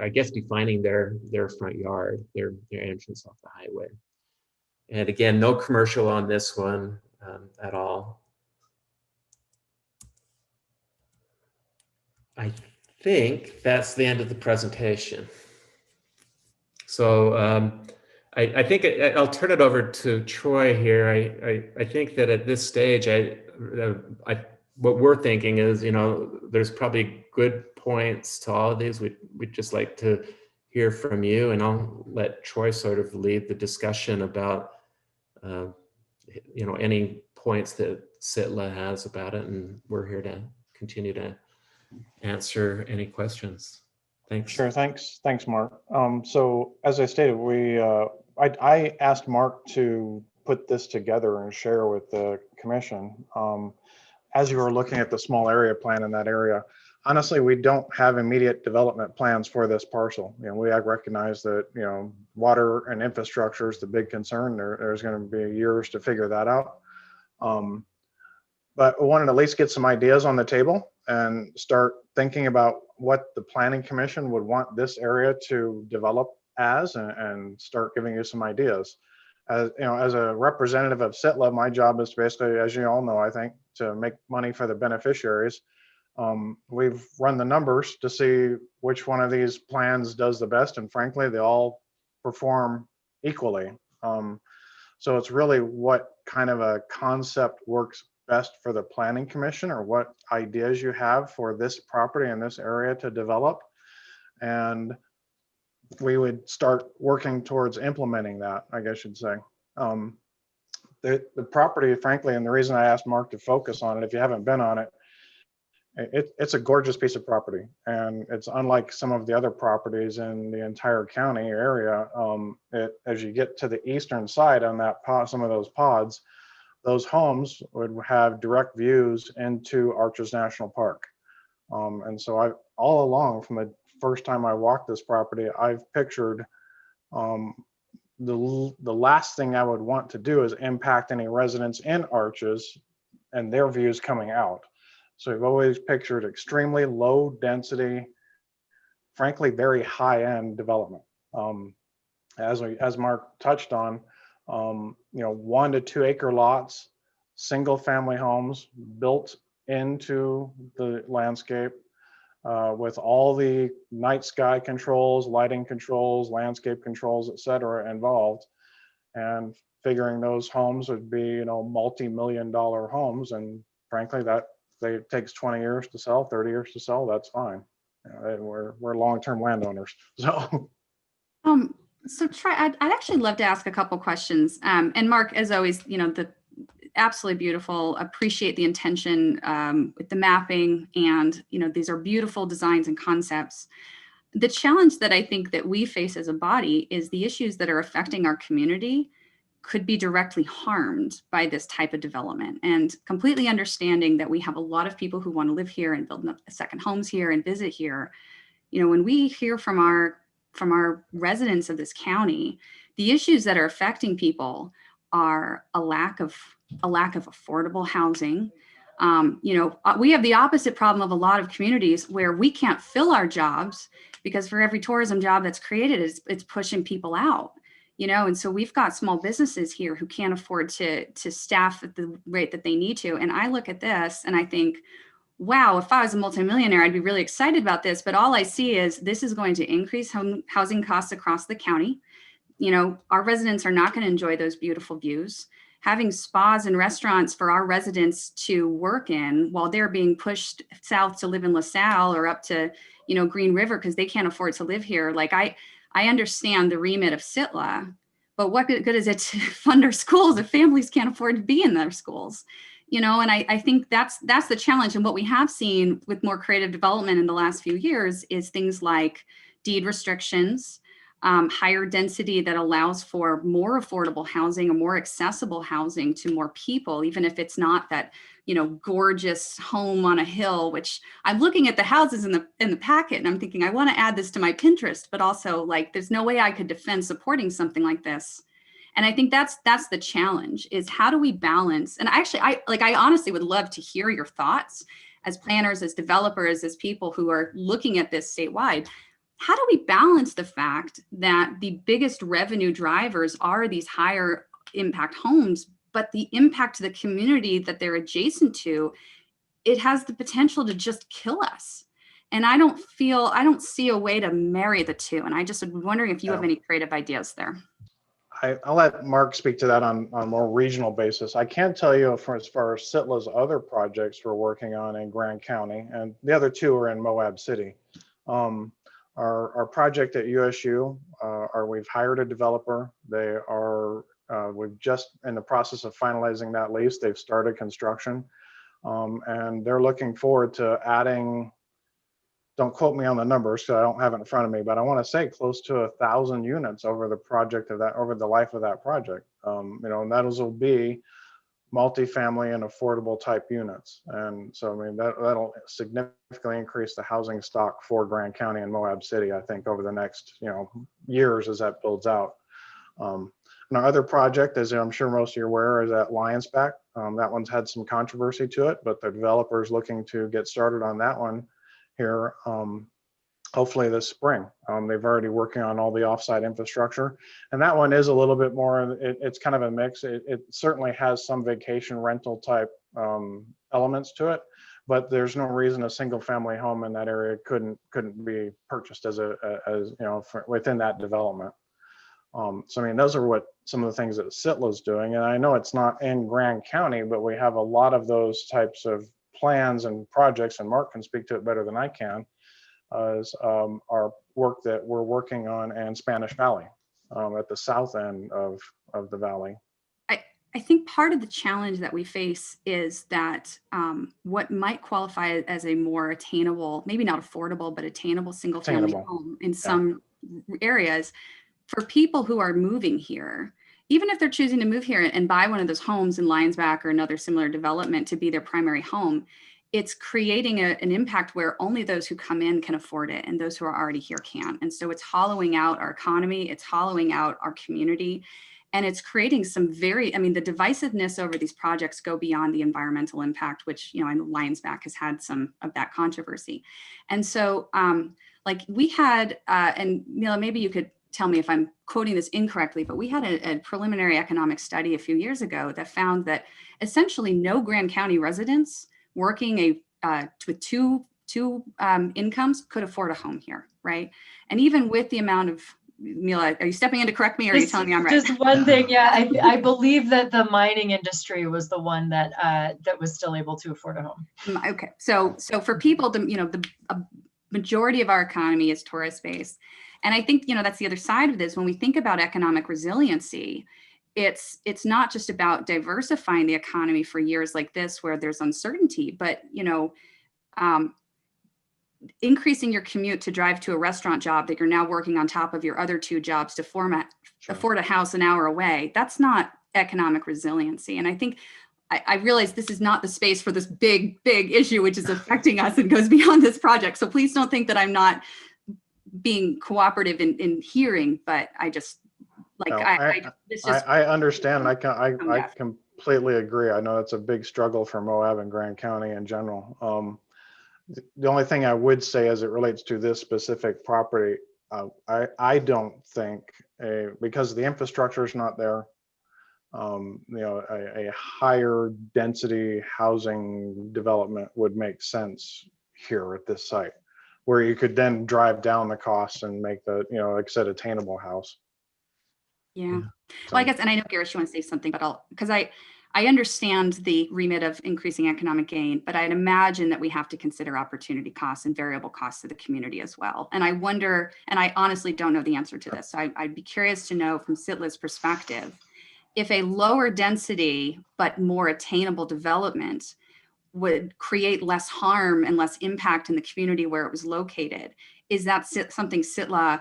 I guess defining their front yard, their entrance off the highway. And again, no commercial on this one at all. I think that's the end of the presentation. So I think I'll turn it over to Troy here. I think that at this stage, what we're thinking is, there's probably good points to all of these. We'd just like to hear from you, and I'll let Troy sort of lead the discussion about, any points that SITLA has about it, and we're here to continue to answer any questions. Thanks. Sure. Thanks, Mark. So as I stated, I asked Mark to put this together and share with the commission. As you were looking at the small area plan in that area, honestly, we don't have immediate development plans for this parcel. We recognize that, water and infrastructure is the big concern. There's going to be years to figure that out. But I wanted to at least get some ideas on the table and start thinking about what the planning commission would want this area to develop as, and start giving you some ideas. As a representative of SITLA, my job is to basically, as you all know, I think, to make money for the beneficiaries. We've run the numbers to see which one of these plans does the best, and frankly, they all perform equally. So it's really what kind of a concept works best for the planning commission, or what ideas you have for this property in this area to develop. And we would start working towards implementing that, I guess you'd say. The property, frankly, and the reason I asked Mark to focus on it, if you haven't been on it, it's a gorgeous piece of property, and it's unlike some of the other properties in the entire county area. As you get to the eastern side on that pod, some of those pods, those homes would have direct views into Arches National Park. And so all along, from the first time I walked this property, I've pictured the last thing I would want to do is impact any residents in Arches and their views coming out. So I've always pictured extremely low density, frankly, very high end development. As Mark touched on, 1 to 2 acre lots, single family homes built into the landscape, with all the night sky controls, lighting controls, landscape controls, et cetera, involved, and figuring those homes would be, multi-million-dollar homes. And frankly, it takes 20 years to sell, 30 years to sell, that's fine. And we're long-term landowners. So So Troy, I'd actually love to ask a couple questions. And Mark, as always, the absolutely beautiful, appreciate the intention with the mapping, and these are beautiful designs and concepts. The challenge that I think that we face as a body is the issues that are affecting our community could be directly harmed by this type of development, and completely understanding that we have a lot of people who want to live here and build second homes here and visit here. When we hear from our residents of this county, the issues that are affecting people are a lack of affordable housing. We have the opposite problem of a lot of communities where we can't fill our jobs because for every tourism job that's created, it's pushing people out. And so we've got small businesses here who can't afford to staff at the rate that they need to. And I look at this and I think, wow, if I was a multimillionaire, I'd be really excited about this. But all I see is this is going to increase housing costs across the county. Our residents are not going to enjoy those beautiful views. Having spas and restaurants for our residents to work in while they're being pushed south to live in LaSalle or up to, Green River because they can't afford to live here. Like I understand the remit of SITLA, but what good is it to fund our schools if families can't afford to be in their schools? And I think that's the challenge. And what we have seen with more creative development in the last few years is things like deed restrictions, higher density that allows for more affordable housing or more accessible housing to more people, even if it's not that, gorgeous home on a hill, which I'm looking at the houses in the packet and I'm thinking, I want to add this to my Pinterest, but also there's no way I could defend supporting something like this. And I think that's the challenge, is how do we balance? And I honestly would love to hear your thoughts as planners, as developers, as people who are looking at this statewide. How do we balance the fact that the biggest revenue drivers are these higher impact homes, but the impact to the community that they're adjacent to, it has the potential to just kill us? And I don't see a way to marry the two. And I just was wondering if you have any creative ideas there. I'll let Mark speak to that on a more regional basis. I can tell you as far as SITLA's other projects we're working on in Grand County, and the other two are in Moab City. Our project at USU, we've hired a developer. We've just in the process of finalizing that lease. They've started construction, and they're looking forward to adding, don't quote me on the numbers so I don't have it in front of me, but I want to say close to 1,000 units over the life of that project. And those will be multifamily and affordable type units. And so, that'll significantly increase the housing stock for Grand County and Moab City, I think, over the next, years as that builds out. And our other project, as I'm sure most of you are aware, is at Lionsback. That one's had some controversy to it, but the developer's looking to get started on that one here, hopefully this spring. They've already working on all the offsite infrastructure, and that one is a little bit more, it's kind of a mix. It certainly has some vacation rental type elements to it, but there's no reason a single family home in that area couldn't be purchased as within that development. So those are what some of the things that SITLA's doing, and I know it's not in Grand County, but we have a lot of those types of plans and projects, and Mark can speak to it better than I can, as our work that we're working on in Spanish Valley, at the south end of the valley. I think part of the challenge that we face is that what might qualify as a more attainable, maybe not affordable, but attainable single family home in some areas, for people who are moving here, even if they're choosing to move here and buy one of those homes in Lionsback or another similar development to be their primary home, it's creating an impact where only those who come in can afford it and those who are already here can't. And so it's hollowing out our economy, it's hollowing out our community, and it's creating some the divisiveness over these projects go beyond the environmental impact, which, I know Lionsback has had some of that controversy. And so we had, and Mila, maybe you could tell me if I'm quoting this incorrectly, but we had a preliminary economic study a few years ago that found that essentially no Grand County residents working with two incomes could afford a home here, right? And even with the amount of Mila, are you stepping in to correct me, or are you telling me I'm right? Just one thing, yeah, I believe that the mining industry was the one that that was still able to afford a home. Okay, so for people, a majority of our economy is tourist based, and I think that's the other side of this. When we think about economic resiliency, it's not just about diversifying the economy for years like this where there's uncertainty, but increasing your commute to drive to a restaurant job that you're now working on top of your other two jobs to afford a house an hour away. That's not economic resiliency. And I think I realize this is not the space for this big issue, which is affecting us and goes beyond this project. So please don't think that I'm not being cooperative in hearing, but I just No, I understand. I completely agree. I know it's a big struggle for Moab and Grand County in general. The only thing I would say as it relates to this specific property, I don't think because the infrastructure is not there, a higher density housing development would make sense here at this site, where you could then drive down the costs and make the, like I said, attainable house. Yeah. Well, I guess, and I know Garish, you want to say something, but because I understand the remit of increasing economic gain, but I'd imagine that we have to consider opportunity costs and variable costs to the community as well. And I wonder, and I honestly don't know the answer to this, so I'd be curious to know from Sitla's perspective, if a lower density but more attainable development would create less harm and less impact in the community where it was located, is that something Sitla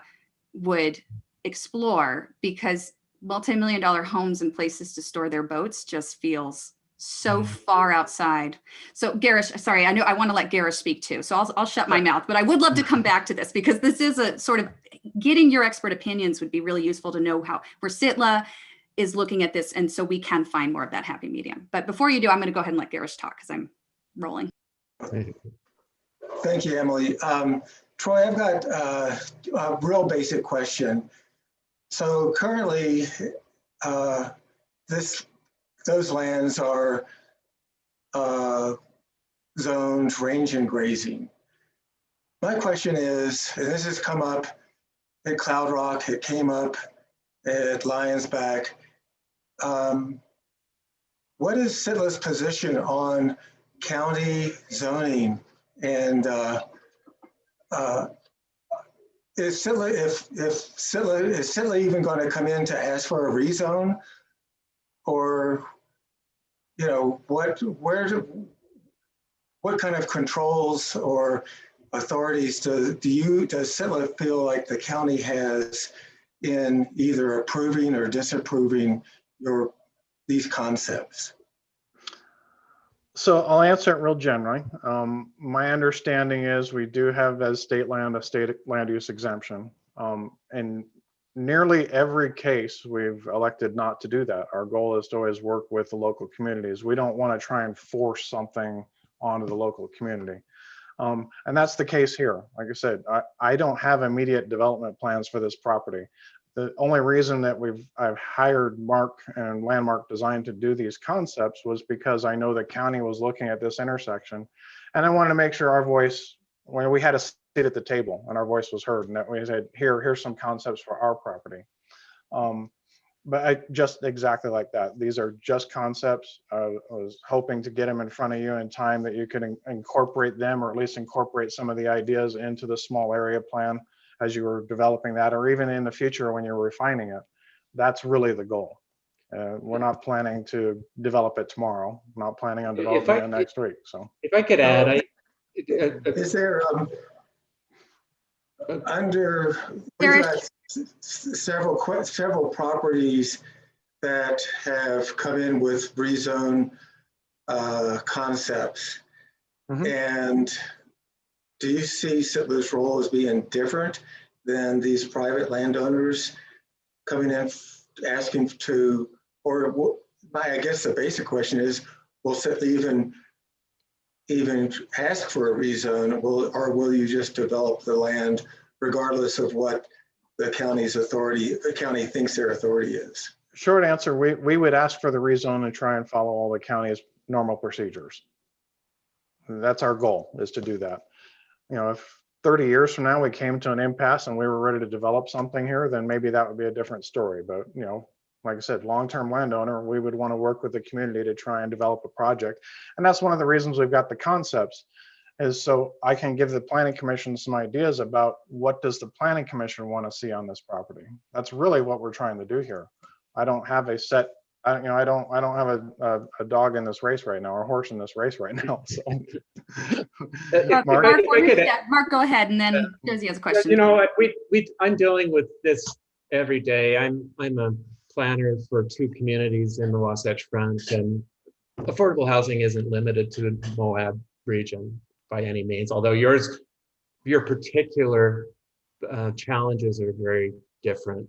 would explore? Because multi-million-dollar homes and places to store their boats just feels so far outside. So Garish, sorry, I know I want to let Garish speak too, so I'll shut my mouth, but I would love to come back to this because this is a sort of getting your expert opinions would be really useful to know where Sitla is looking at this, and so we can find more of that happy medium. But before you do, I'm going to go ahead and let Garish talk because I'm rolling. Thank you, Emily. Troy, I've got a real basic question. So currently, those lands are zoned range and grazing. My question is, and this has come up at Cloud Rock, it came up at Lions Back. What is Sitla's position on county zoning? And is Sitla even going to come in to ask for a rezone, or what kind of controls or authorities does Sitla feel like the county has in either approving or disapproving these concepts? So I'll answer it real generally. My understanding is we do have as state land a state land use exemption. In nearly every case, we've elected not to do that. Our goal is to always work with the local communities. We don't want to try and force something onto the local community. And that's the case here. Like I said, I don't have immediate development plans for this property. The only reason that I've hired Mark and Landmark Design to do these concepts was because I know the county was looking at this intersection, and I wanted to make sure our voice, when we had a seat at the table and our voice was heard, and that we said, here's some concepts for our property. But just exactly like that. These are just concepts. I was hoping to get them in front of you in time that you could incorporate them, or at least incorporate some of the ideas into the small area plan as you were developing that, or even in the future when you're refining it. That's really the goal. We're not planning to develop it tomorrow. I'm not planning on developing it next week. So if I could add, is there under we've got several properties that have come in with rezone concepts, and do you see Sitla's role as being different than these private landowners coming in asking to, or I guess the basic question is, will Sitla even ask for a rezone, or will you just develop the land regardless of what the county thinks their authority is? Short answer, we would ask for the rezone and try and follow all the county's normal procedures. That's our goal, is to do that. If 30 years from now, we came to an impasse and we were ready to develop something here, then maybe that would be a different story. But, you know, like I said, long-term landowner, we would want to work with the community to try and develop a project. And that's one of the reasons we've got the concepts, is so I can give the planning commission some ideas about what does the planning commission want to see on this property. That's really what we're trying to do here. I don't have a set, I don't have a dog in this race right now, or a horse in this race right now. So Mark, Mark, Mark, go ahead, and then Josie has a question. You know, I'm dealing with this every day. I'm a planner for 2 communities in the Wasatch Front, and affordable housing isn't limited to Moab region by any means, although your particular challenges are very different,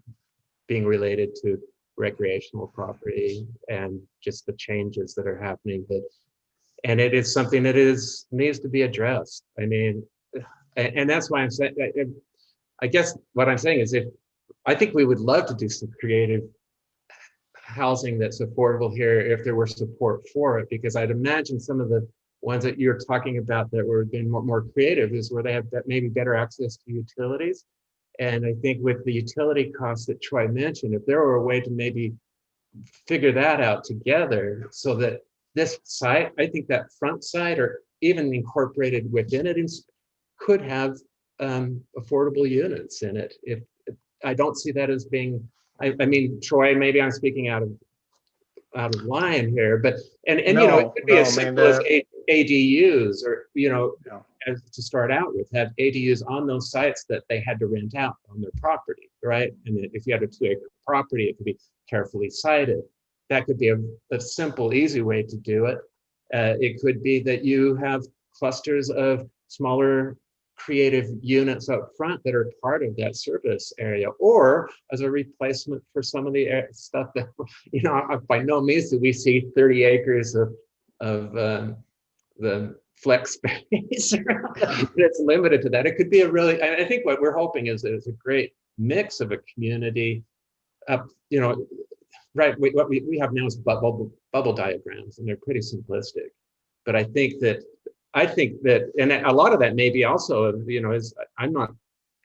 being related to recreational property and just the changes that are happening. And it is something that needs to be addressed. I mean, and that's why I'm saying, I guess what I'm saying is, I think we would love to do some creative housing that's affordable here if there were support for it, because I'd imagine some of the ones that you're talking about that were being more creative is where they have maybe better access to utilities. And I think with the utility costs that Troy mentioned, if there were a way to maybe figure that out together so that this site, I think that front side, or even incorporated within it, could have affordable units in it. If I don't see that as being, I mean, Troy, maybe I'm speaking out of line here, but and no, you know, it could be as simple as ADUs, or as to start out with, have ADUs on those sites that they had to rent out on their property, right? And if you had a 2-acre property, it could be carefully sited. That could be a simple, easy way to do it. It could be that you have clusters of smaller creative units up front that are part of that service area, or as a replacement for some of the stuff that, by no means do we see 30 acres of the flex space. It's limited to that. It could be I think what we're hoping is that it's a great mix of a community. Right, what we have now is bubble diagrams, and they're pretty simplistic. But I think that, and a lot of that may be also, is I'm not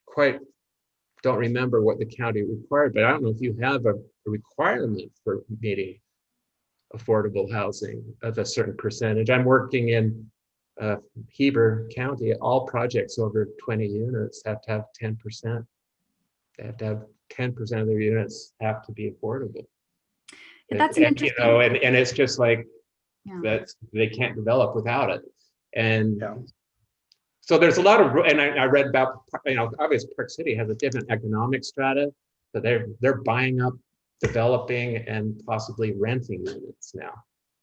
quite, don't remember what the county required, but I don't know if you have a requirement for meeting affordable housing of a certain percentage. I'm working in Heber County. All projects over 20 units have to have 10%. They have to have 10% of their units have to be affordable. That's an interesting. And it's just like that they can't develop without it. And so there's a lot of, and I read about, obviously Park City has a different economic strata, but they're buying up, developing, and possibly renting units now.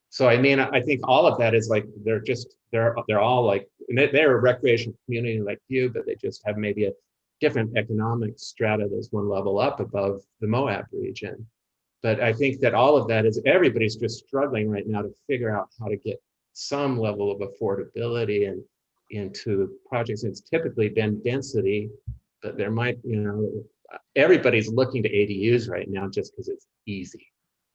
So I mean, I think all of that is like, they're all like, they're a recreational community like you, but they just have maybe a different economic strata that's one level up above the Moab region. But I think that all of that is, everybody's just struggling right now to figure out how to get some level of affordability and into projects. It's typically been density, but there might, everybody's looking to ADUs right now just because it's easy.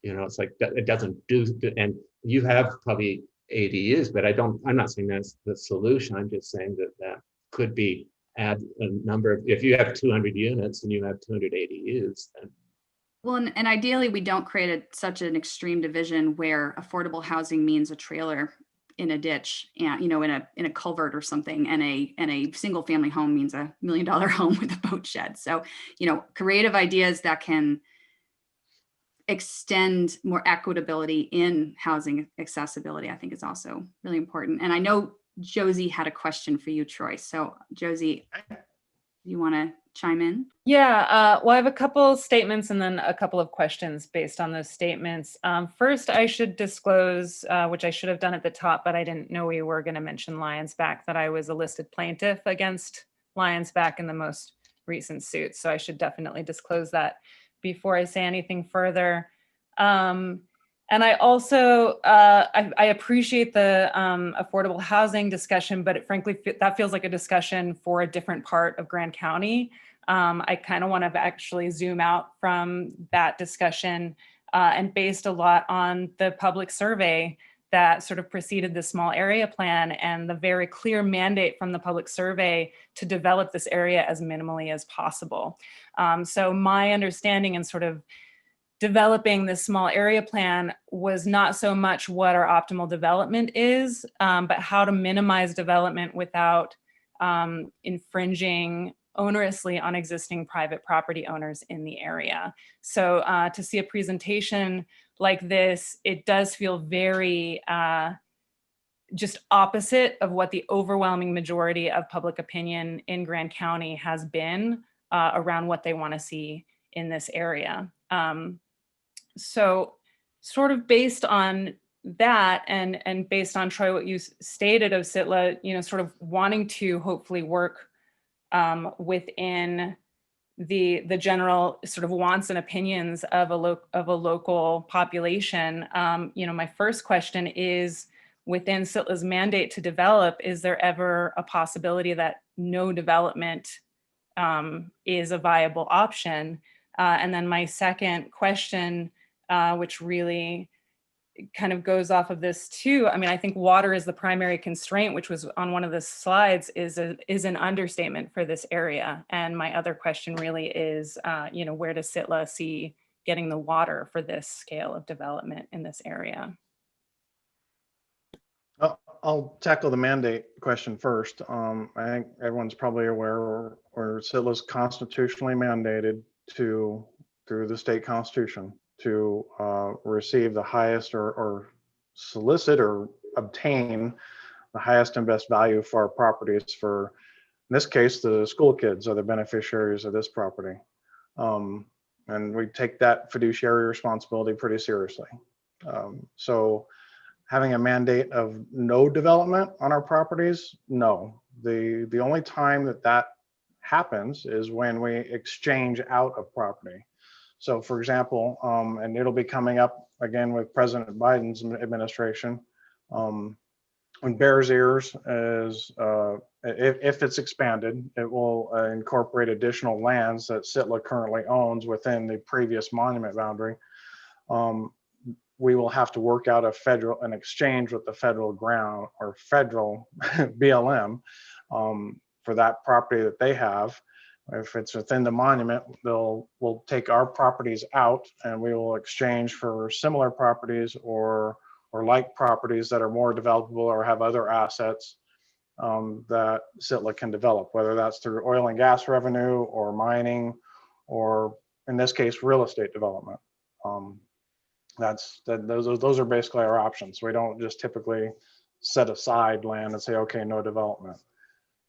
It's like, it doesn't do, and you have probably ADUs, but I'm not saying that's the solution. I'm just saying that could be add a number of, if you have 200 units and you have 200 ADUs, then. Well, and ideally we don't create such an extreme division where affordable housing means a trailer in a ditch, and in a culvert or something, and a single family home means $1 million home with a boat shed. So, creative ideas that can extend more equitability in housing accessibility, I think, is also really important. And I know Josie had a question for you, Troy. So Josie, you want to chime in? Yeah, well, I have a couple statements and then a couple of questions based on those statements. First, I should disclose, which I should have done at the top, but I didn't know we were going to mention Lions Back, that I was a listed plaintiff against Lions Back in the most recent suit. So I should definitely disclose that before I say anything further. And I also, I appreciate the affordable housing discussion, but frankly, that feels like a discussion for a different part of Grand County. I kind of want to actually zoom out from that discussion and based a lot on the public survey that sort of preceded the small area plan and the very clear mandate from the public survey to develop this area as minimally as possible. So my understanding and sort of developing this small area plan was not so much what our optimal development is, but how to minimize development without infringing onerously on existing private property owners in the area. So to see a presentation like this, it does feel very just opposite of what the overwhelming majority of public opinion in Grand County has been around what they want to see in this area. So sort of based on that and based on, Troy, what you stated of SITLA, you know, sort of wanting to hopefully work within the general sort of wants and opinions of a local population. You know, my first question is, within SITLA's mandate to develop, is there ever a possibility that no development is a viable option? And then my second question, which really kind of goes off of this too. I mean, I think water is the primary constraint, which was on one of the slides, is an understatement for this area. And my other question really is, you know, where does SITLA see getting the water for this scale of development in this area? I'll tackle the mandate question first. I think everyone's probably aware where SITLA is constitutionally mandated through the state constitution to receive the highest or solicit or obtain the highest and best value for our properties. For, in this case, the school kids are the beneficiaries of this property. And we take that fiduciary responsibility pretty seriously. So having a mandate of no development on our properties, no. The only time that happens is when we exchange out of property. So for example, and it'll be coming up again with President Biden's administration, when Bears Ears is, if it's expanded, it will incorporate additional lands that SITLA currently owns within the previous monument boundary. We will have to work out an exchange with the federal ground or federal BLM for that property that they have. If it's within the monument, we'll take our properties out and we will exchange for similar properties or like properties that are more developable or have other assets that SITLA can develop, whether that's through oil and gas revenue or mining, or in this case, real estate development. Those are basically our options. We don't just typically set aside land and say, okay, no development.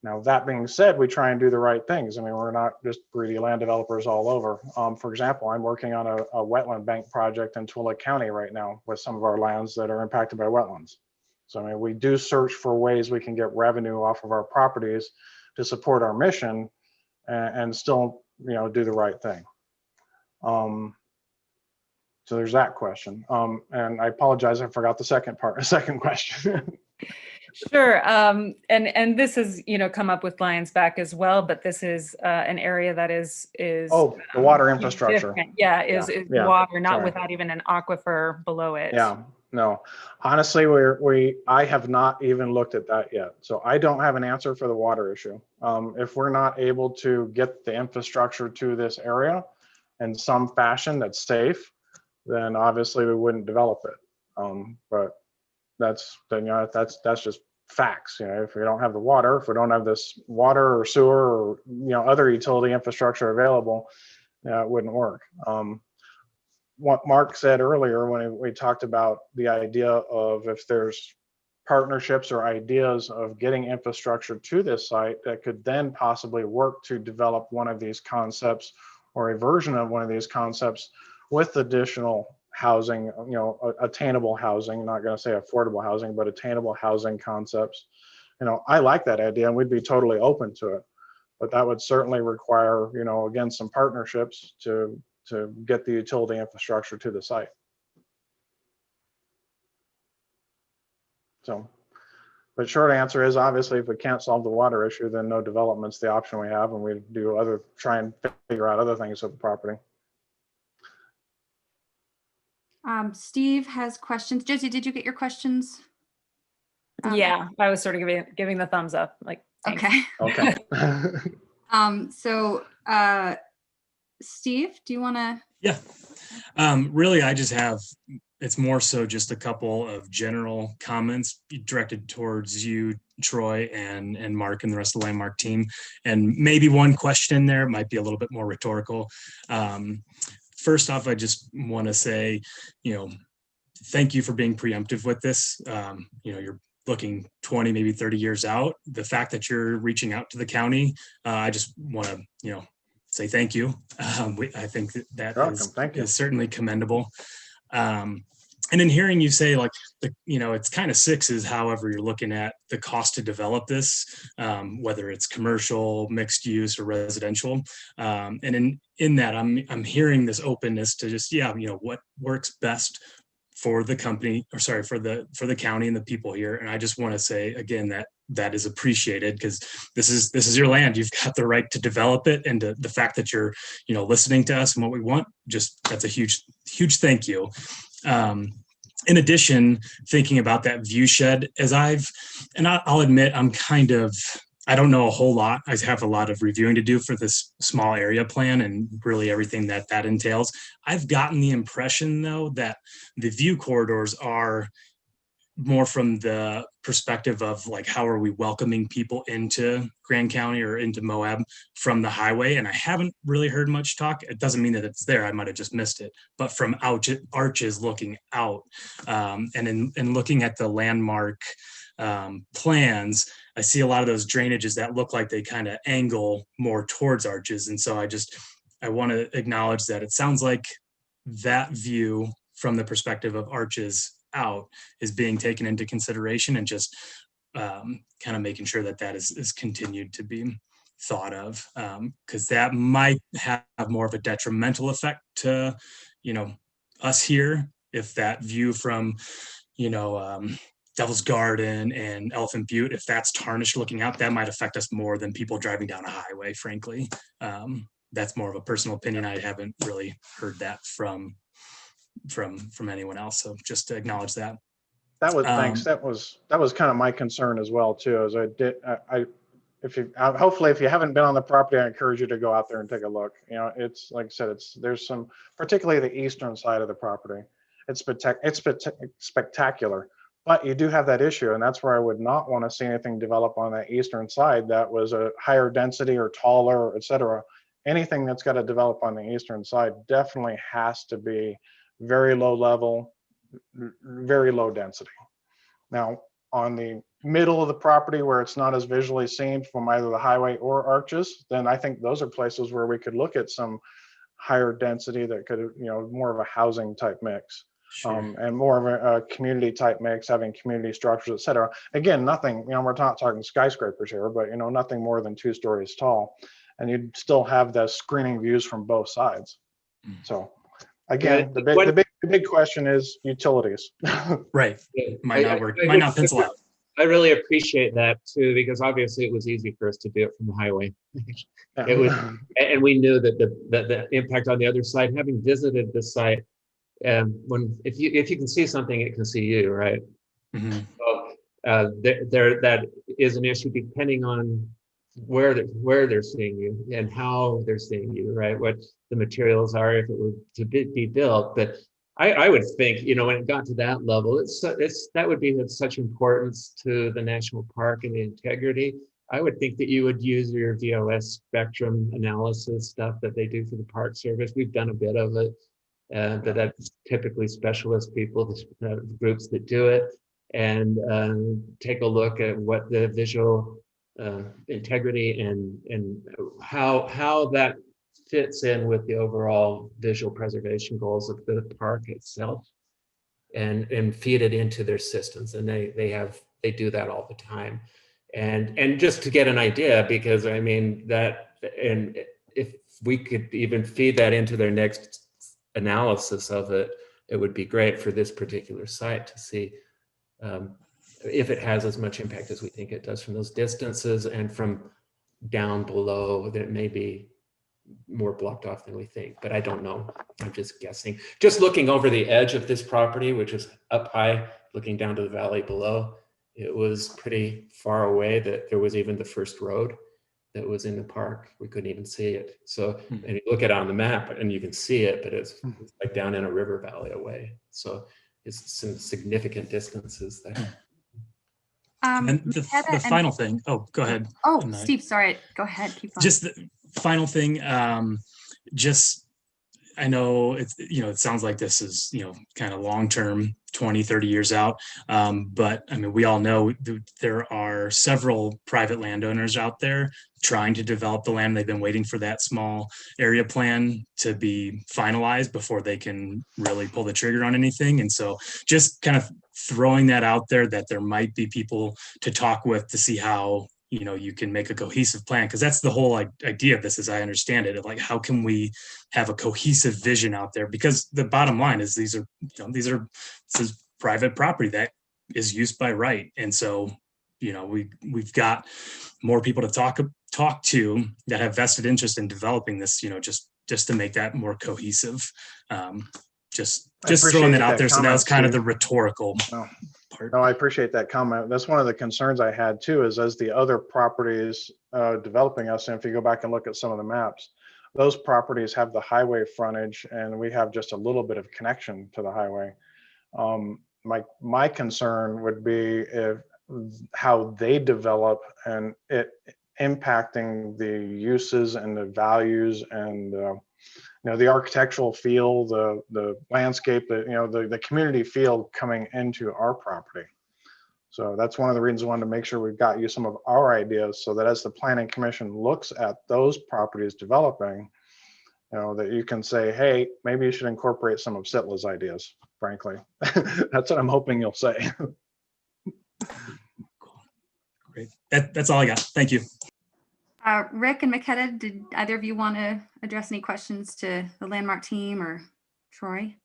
Now, that being said, we try and do the right things. I mean, we're not just greedy land developers all over. For example, I'm working on a wetland bank project in Tooele County right now with some of our lands that are impacted by wetlands. So, I mean, we do search for ways we can get revenue off of our properties to support our mission and still, you know, do the right thing. So there's that question. And I apologize, I forgot the second question. Sure. And this has, you know, come up with Lions Back as well, but this is an area that is oh, the water infrastructure. Yeah, is water, not without even an aquifer below it. Yeah, no, honestly, I have not even looked at that yet. So I don't have an answer for the water issue. If we're not able to get the infrastructure to this area in some fashion that's safe, then obviously we wouldn't develop it. But that's just facts. You know, if we don't have the water, if we don't have this water or sewer or, you know, other utility infrastructure available, it wouldn't work. What Mark said earlier when we talked about the idea of if there's partnerships or ideas of getting infrastructure to this site that could then possibly work to develop one of these concepts or a version of one of these concepts with additional housing, you know, attainable housing, not going to say affordable housing, but attainable housing concepts. You know, I like that idea and we'd be totally open to it, but that would certainly require, you know, again, some partnerships to get the utility infrastructure to the site. So, but short answer is obviously if we can't solve the water issue, then no development's the option we have, and we try and figure out other things with the property. Steve has questions. Josie, did you get your questions? Yeah, I was sort of giving the thumbs up, like, thanks. Okay. Okay. So, Steve, do you want to? Yeah. Really, I just have, it's more so just a couple of general comments directed towards you, Troy, and Mark and the rest of the Landmark team. And maybe one question in there might be a little bit more rhetorical. First off, I just want to say, thank you for being preemptive with this. You're looking 20, maybe 30 years out. The fact that you're reaching out to the county, I just want to, say thank you. I think that is certainly commendable. And in hearing you say, like, it's kind of sixes, however you're looking at the cost to develop this, whether it's commercial, mixed use, or residential. And in that, I'm hearing this openness to just, what works best for the company, or sorry, for the county and the people here. And I just want to say again that is appreciated, because this is your land. You've got the right to develop it, and the fact that you're listening to us and what we want, that's a huge thank you. In addition, thinking about that view shed, I'll admit I don't know a whole lot. I have a lot of reviewing to do for this small area plan and really everything that entails. I've gotten the impression, though, that the view corridors are more from the perspective of, like, how are we welcoming people into Grand County or into Moab from the highway? And I haven't really heard much talk. It doesn't mean that it's there. I might have just missed it. But from arches looking out, and in looking at the Landmark plans, I see a lot of those drainages that look like they kind of angle more towards arches. And so I want to acknowledge that it sounds like that view from the perspective of arches out is being taken into consideration, and just kind of making sure that is continued to be thought of, because that might have more of a detrimental effect to us here if that view from Devil's Garden and Elephant Butte, if that's tarnished looking out, that might affect us more than people driving down a highway, frankly. That's more of a personal opinion. I haven't really heard that from anyone else. So just to acknowledge that. Thanks. That was kind of my concern as well too. As hopefully if you haven't been on the property, I encourage you to go out there and take a look. It's like I said, there's some, particularly the eastern side of the property. It's spectacular, but you do have that issue, and that's where I would not want to see anything develop on that eastern side that was a higher density or taller, etc. Anything that's got to develop on the eastern side definitely has to be very low level, very low density. Now, on the middle of the property where it's not as visually seen from either the highway or arches, then I think those are places where we could look at some higher density that could, more of a housing type mix. Sure. And more of a community type mix, having community structures, etc. Again, nothing, we're not talking skyscrapers here, but nothing more than 2 stories tall, and you'd still have the screening views from both sides. So again, the big question is utilities. Right. Might not work. Might not pencil out. I really appreciate that too, because obviously it was easy for us to do it from the highway. It was, and we knew that the impact on the other side. Having visited the site, if you can see something, it can see you, right? Mm-hmm. So that is an issue depending on where they're seeing you and how they're seeing you, right? What the materials are if it were to be built. But I would think, when it got to that level, that would be of such importance to the national park and the integrity. I would think that you would use your VOS spectrum analysis stuff that they do for the Park Service. We've done a bit of it, but that's typically specialist people, groups that do it, and take a look at what the visual integrity and how that fits in with the overall visual preservation goals of the park itself, and feed it into their systems. And they do that all the time. And just to get an idea, because I mean that, and if we could even feed that into their next analysis of it, it would be great for this particular site to see if it has as much impact as we think it does from those distances and from down below that may be more blocked off than we think, but I don't know. I'm just guessing. Just looking over the edge of this property, which is up high, looking down to the valley below, it was pretty far away that there was even the first road that was in the park. We couldn't even see it. So, and you look at it on the map and you can see it, but it's like down in a river valley away. So it's some significant distances there. And the final thing, oh, go ahead. Oh, And Steve, sorry. Go ahead. Keep going. just the final thing, just, I know it's, it sounds like this is, kind of long-term, 20, 30 years out. But I mean, we all know there are several private landowners out there trying to develop the land. They've been waiting for that small area plan to be finalized before they can really pull the trigger on anything. And so just kind of throwing that out there, that there might be people to talk with to see how you can make a cohesive plan, because that's the whole idea of this, as I understand it. Like, how can we have a cohesive vision out there? Because the bottom line is this is private property that is used by right, and so we've got more people to talk to that have vested interest in developing this. Just to make that more cohesive. Just throwing that out there. So that was kind of the rhetorical part. No, I appreciate that comment. That's one of the concerns I had too, is as the other properties developing us, and if you go back and look at some of the maps, those properties have the highway frontage and we have just a little bit of connection to the highway. My concern would be if how they develop and it impacting the uses and the values and the architectural feel, the landscape, the community feel coming into our property. So that's one of the reasons I wanted to make sure we've got you some of our ideas, so that as the Planning Commission looks at those properties developing, that you can say, hey, maybe you should incorporate some of Sitla's ideas, frankly. That's what I'm hoping you'll say. Great. That's all I got. Thank you. Rick and Mccardian, did either of you want to address any questions to the Landmark team or Troy?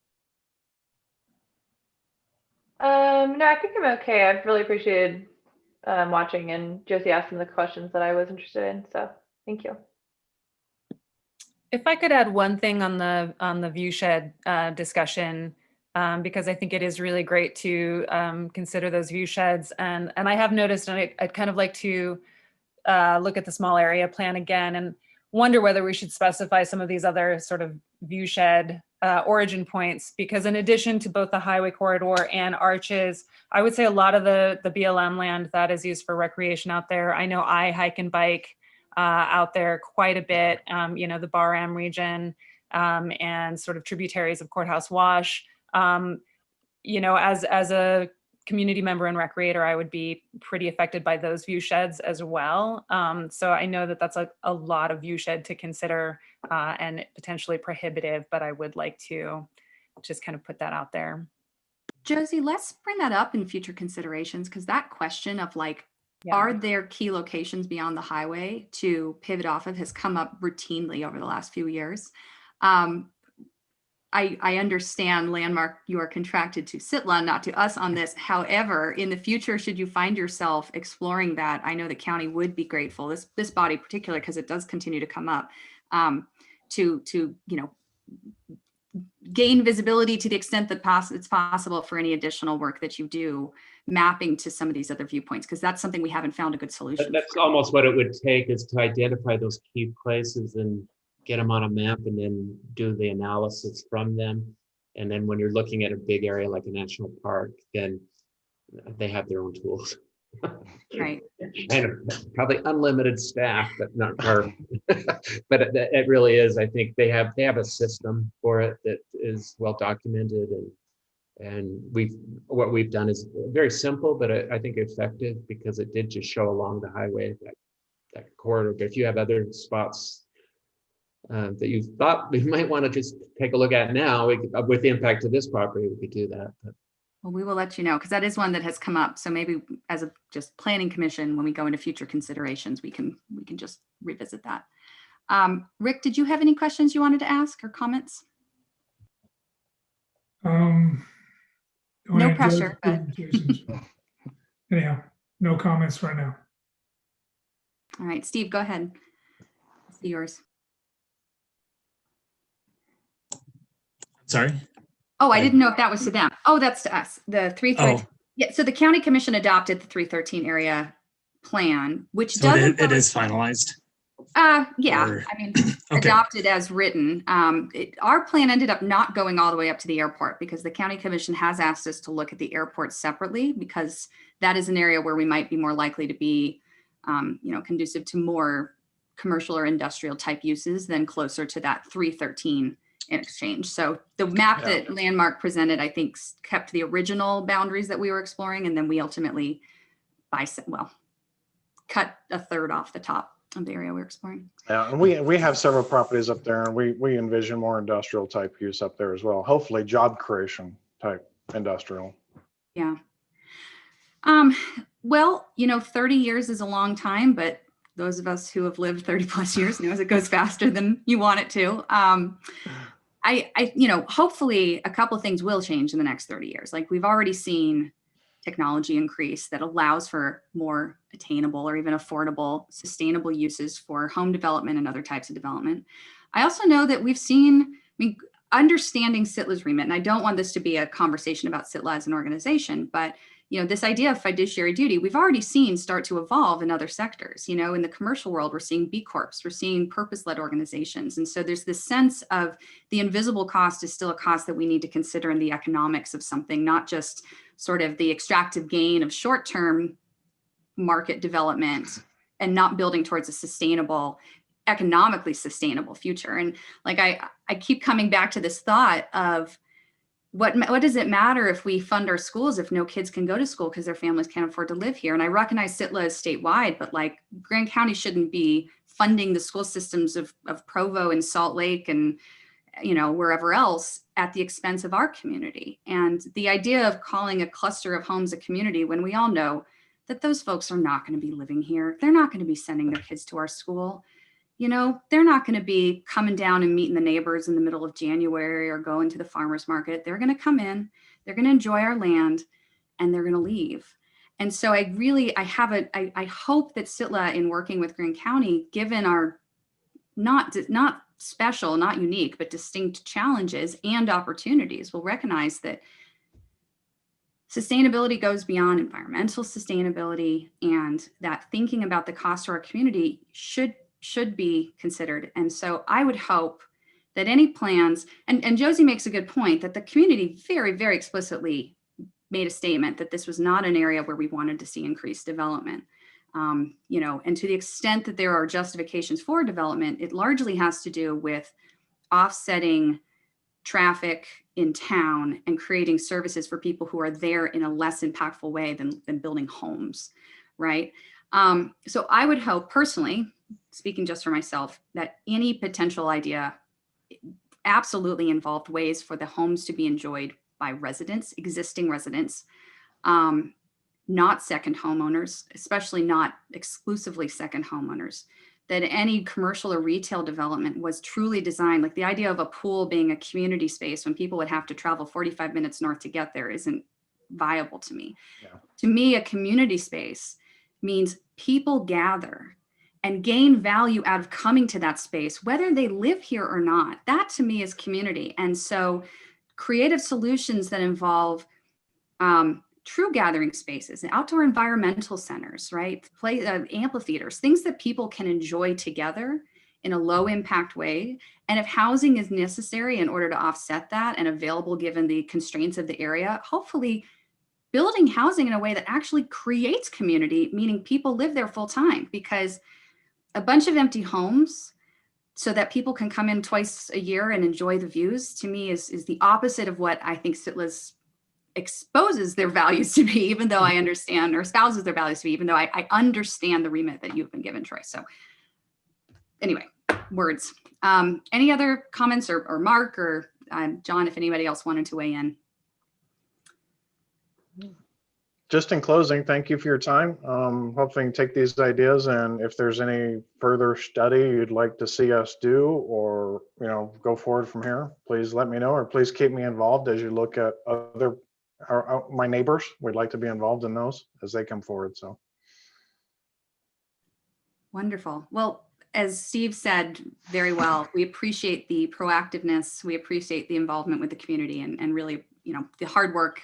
No, I think I'm okay. I've really appreciated watching, and Josie asked some of the questions that I was interested in. So thank you. If I could add one thing on the view shed discussion, because I think it is really great to consider those view sheds, and I have noticed, and I'd kind of like to look at the small area plan again and wonder whether we should specify some of these other sort of view shed origin points, because in addition to both the highway corridor and arches, I would say a lot of the BLM land that is used for recreation out there. I know I hike and bike out there quite a bit, the Bar Am region and sort of tributaries of Courthouse Wash. As a community member and recreator, I would be pretty affected by those view sheds as well. So I know that that's a lot of view shed to consider and potentially prohibitive, but I would like to just kind of put that out there. Josie, let's bring that up in future considerations, because that question of are there key locations beyond the highway to pivot off of has come up routinely over the last few years. I understand Landmark, you are contracted to Sitla, not to us on this. However, in the future, should you find yourself exploring that, I know the county would be grateful, this body particularly, because it does continue to come up, to gain visibility to the extent that it's possible for any additional work that you do mapping to some of these other viewpoints, because that's something we haven't found a good solution. That's almost what it would take, is to identify those key places and get them on a map and then do the analysis from them. And then when you're looking at a big area like a national park, then they have their own tools. Right. And probably unlimited staff, but not or, but it really is. I think they have a system for it that is well documented, and what we've done is very simple, but I think effective, because it did just show along the highway that corridor. But if you have other spots that you thought we might want to just take a look at now, with the impact of this property, we could do that. But. Well, we will let you know, because that is one that has come up. So maybe as a just planning commission, when we go into future considerations, we can just revisit that. Rick, did you have any questions you wanted to ask or comments? No pressure. But... Anyhow, no comments right now. All right, Steve, go ahead. It's yours. Sorry. Oh, I didn't know if that was to them. Oh, that's to us. The 313. Oh. Yeah. So the county commission adopted the 313 area plan, which So doesn't. it is finalized. Yeah. Or- I mean, Okay. adopted as written. Our plan ended up not going all the way up to the airport because the county commission has asked us to look at the airport separately because that is an area where we might be more likely to be, conducive to more commercial or industrial type uses than closer to that 313 in exchange. So the map that Landmark presented, I think, kept the original boundaries that we were exploring, and then we ultimately cut a third off the top of the area we're exploring. Yeah, and we have several properties up there, and we envision more industrial type use up there as well. Hopefully job creation type industrial. Yeah. Well, 30 years is a long time, but those of us who have lived 30 plus years knows it goes faster than you want it to. Hopefully a couple of things will change in the next 30 years. Like we've already seen technology increase that allows for more attainable or even affordable, sustainable uses for home development and other types of development. I also know that we've seen, understanding SITLA's remit, and I don't want this to be a conversation about SITLA as an organization, but this idea of fiduciary duty, we've already seen start to evolve in other sectors. In the commercial world, we're seeing B Corps, we're seeing purpose-led organizations. And so there's this sense of the invisible cost is still a cost that we need to consider in the economics of something, not just sort of the extractive gain of short-term market development and not building towards a sustainable, economically sustainable future. And like, I keep coming back to this thought of, what does it matter if we fund our schools if no kids can go to school because their families can't afford to live here? And I recognize SITLA is statewide, but like Grand County shouldn't be funding the school systems of Provo and Salt Lake and wherever else at the expense of our community. And the idea of calling a cluster of homes a community when we all know that those folks are not going to be living here, they're not going to be sending their kids to our school. They're not going to be coming down and meeting the neighbors in the middle of January or going to the farmer's market. They're going to come in, they're going to enjoy our land, and they're going to leave. And so I hope that SITLA, in working with Grand County, given our not special, not unique, but distinct challenges and opportunities, will recognize that sustainability goes beyond environmental sustainability, and that thinking about the cost to our community should be considered. And so I would hope that any plans, and Josie makes a good point, that the community very, very explicitly made a statement that this was not an area where we wanted to see increased development. And to the extent that there are justifications for development, it largely has to do with offsetting traffic in town and creating services for people who are there in a less impactful way than building homes, right? So I would hope personally, speaking just for myself, that any potential idea absolutely involved ways for the homes to be enjoyed by residents, existing residents, not second homeowners, especially not exclusively second homeowners, that any commercial or retail development was truly designed, like the idea of a pool being a community space when people would have to travel 45 minutes north to get there isn't viable to me. Yeah. To me, a community space means people gather and gain value out of coming to that space, whether they live here or not. That to me is community. And so creative solutions that involve true gathering spaces and outdoor environmental centers, right? Amphitheaters, things that people can enjoy together in a low impact way. And if housing is necessary in order to offset that and available given the constraints of the area, hopefully building housing in a way that actually creates community, meaning people live there full time, because a bunch of empty homes so that people can come in twice a year and enjoy the views, to me is the opposite of what I think SITLA's exposes their values to be, even though I understand, or espouses their values to be, even though I understand the remit that you've been given, Troy. So anyway, words. Any other comments or Mark or John, if anybody else wanted to weigh in? Just in closing, thank you for your time. Hopefully you can take these ideas, and if there's any further study you'd like to see us do, or go forward from here, please let me know, or please keep me involved as you look at my neighbors. We'd like to be involved in those as they come forward. So wonderful. Well, as Steve said very well, we appreciate the proactiveness. We appreciate the involvement with the community and really, you know, the hard work.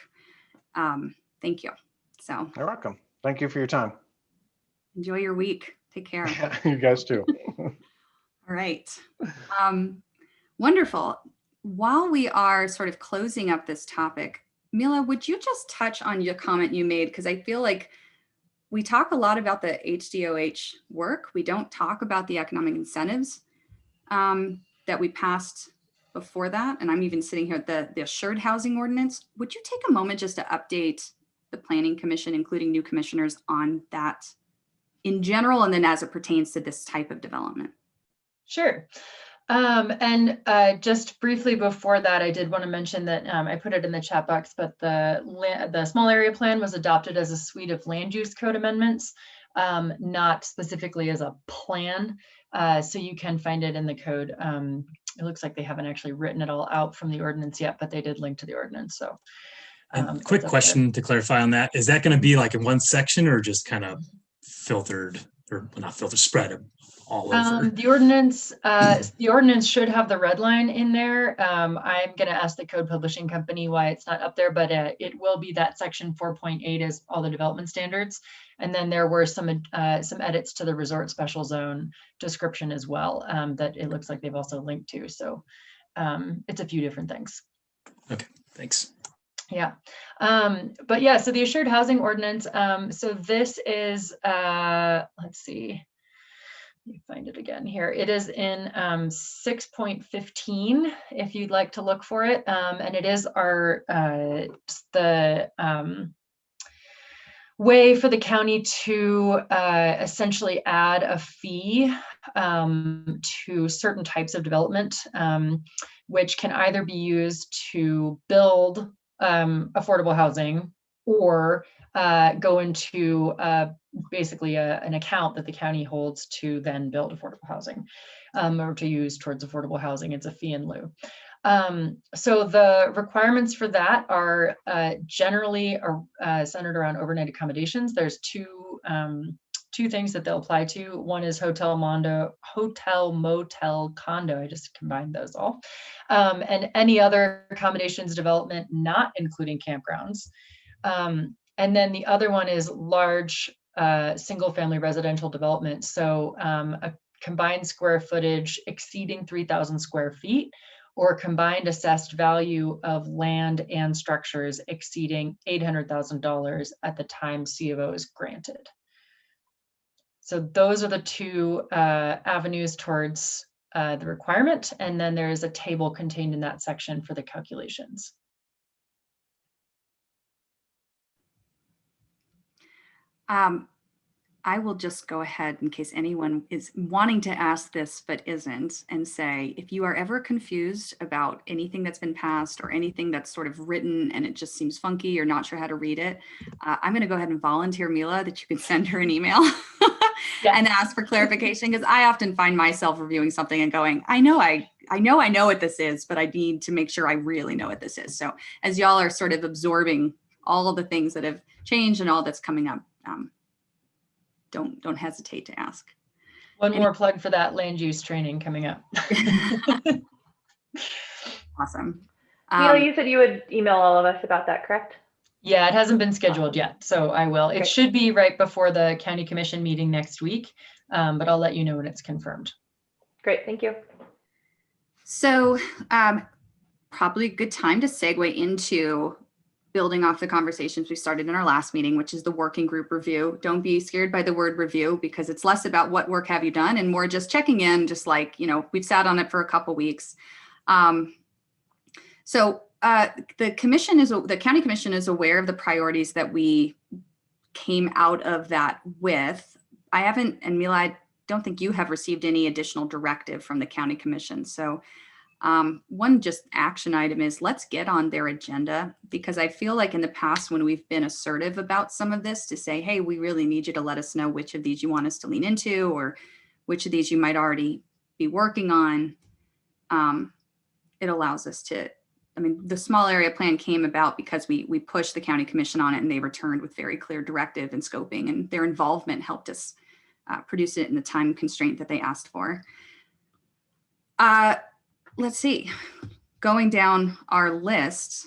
Thank you. So You're welcome. Thank you for your time. enjoy your week. Take care. Yeah, you guys too. All right. Wonderful. While we are sort of closing up this topic, Mila, would you just touch on your comment you made? Because I feel like we talk a lot about the HDOH work. We don't talk about the economic incentives that we passed before that. And I'm even sitting here at the Assured Housing Ordinance. Would you take a moment just to update the Planning Commission, including new commissioners, on that in general, and then as it pertains to this type of development? Sure. And just briefly before that, I did want to mention that I put it in the chat box, but the small area plan was adopted as a suite of land use code amendments, not specifically as a plan. So you can find it in the code. It looks like they haven't actually written it all out from the ordinance yet, but they did link to the ordinance. So quick question to clarify on that. Is that going to be like in one section or just kind of filtered, or not filtered, spread all over? The ordinance should have the red line in there. I'm going to ask the code publishing company why it's not up there, but it will be that section 4.8 as all the development standards. And then there were some edits to the resort special zone description as well that it looks like they've also linked to. So it's a few different things. Okay, thanks. Yeah. But yeah, so the Assured Housing Ordinance. So this is, let's see. Let me find it again here. It is in 6.15 if you'd like to look for it. And it is our the way for the county to essentially add a fee to certain types of development, which can either be used to build affordable housing or go into basically an account that the county holds to then build affordable housing or to use towards affordable housing. It's a fee in lieu. So the requirements for that are generally centered around overnight accommodations. There's two things that they'll apply to. One is hotel, motel, condo. I just combined those all. And any other accommodations development, not including campgrounds. And then the other one is large single family residential development. So a combined square footage exceeding 3,000 square feet, or combined assessed value of land and structures exceeding $800,000 at the time C of O is granted. So those are the two avenues towards the requirement. And then there is a table contained in that section for the calculations. I will just go ahead in case anyone is wanting to ask this but isn't, and say, if you are ever confused about anything that's been passed or anything that's sort of written and it just seems funky, you're not sure how to read it, I'm going to go ahead and volunteer Mila that you can send her an email and ask for clarification, because I often find myself reviewing something and going, I know what this is, but I need to make sure I really know what this is. So as y'all are sort of absorbing all of the things that have changed and all that's coming up, don't hesitate to ask. One more plug for that land use training coming up. Awesome. Mila, you said you would email all of us about that, correct? Yeah, it hasn't been scheduled yet, so I will. It should be right before the county commission meeting next week, but I'll let you know when it's confirmed. Great, thank you. So probably a good time to segue into building off the conversations we started in our last meeting, which is the working group review. Don't be scared by the word review, because it's less about what work have you done and more just checking in, just like, you know, we've sat on it for a couple weeks. So the county commission is aware of the priorities that we came out of that with. I haven't, and Mila, I don't think you have received any additional directive from the county commission. So one just action item is let's get on their agenda, because I feel like in the past when we've been assertive about some of this to say, hey, we really need you to let us know which of these you want us to lean into or which of these you might already be working on. It allows us to, I mean, the small area plan came about because we pushed the county commission on it and they returned with very clear directive and scoping, and their involvement helped us produce it in the time constraint that they asked for. Let's see, going down our list,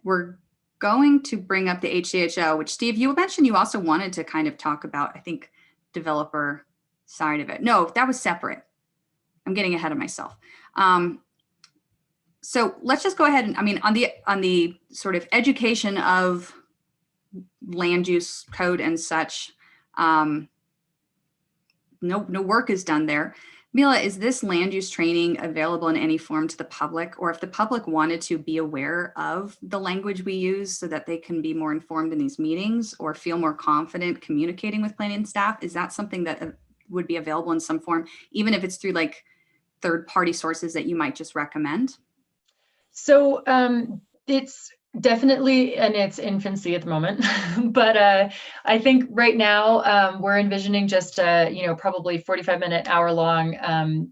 we're going to bring up the HDHO, which Steve, you mentioned you also wanted to kind of talk about, I think, developer side of it. No, that was separate. I'm getting ahead of myself. So let's just go ahead and, I mean, on the sort of education of land use code and such, no work is done there. Mila, is this land use training available in any form to the public? Or if the public wanted to be aware of the language we use so that they can be more informed in these meetings or feel more confident communicating with planning staff, is that something that would be available in some form, even if it's through like third-party sources that you might just recommend? So it's definitely in its infancy at the moment, but I think right now we're envisioning just a, probably 45-minute, hour-long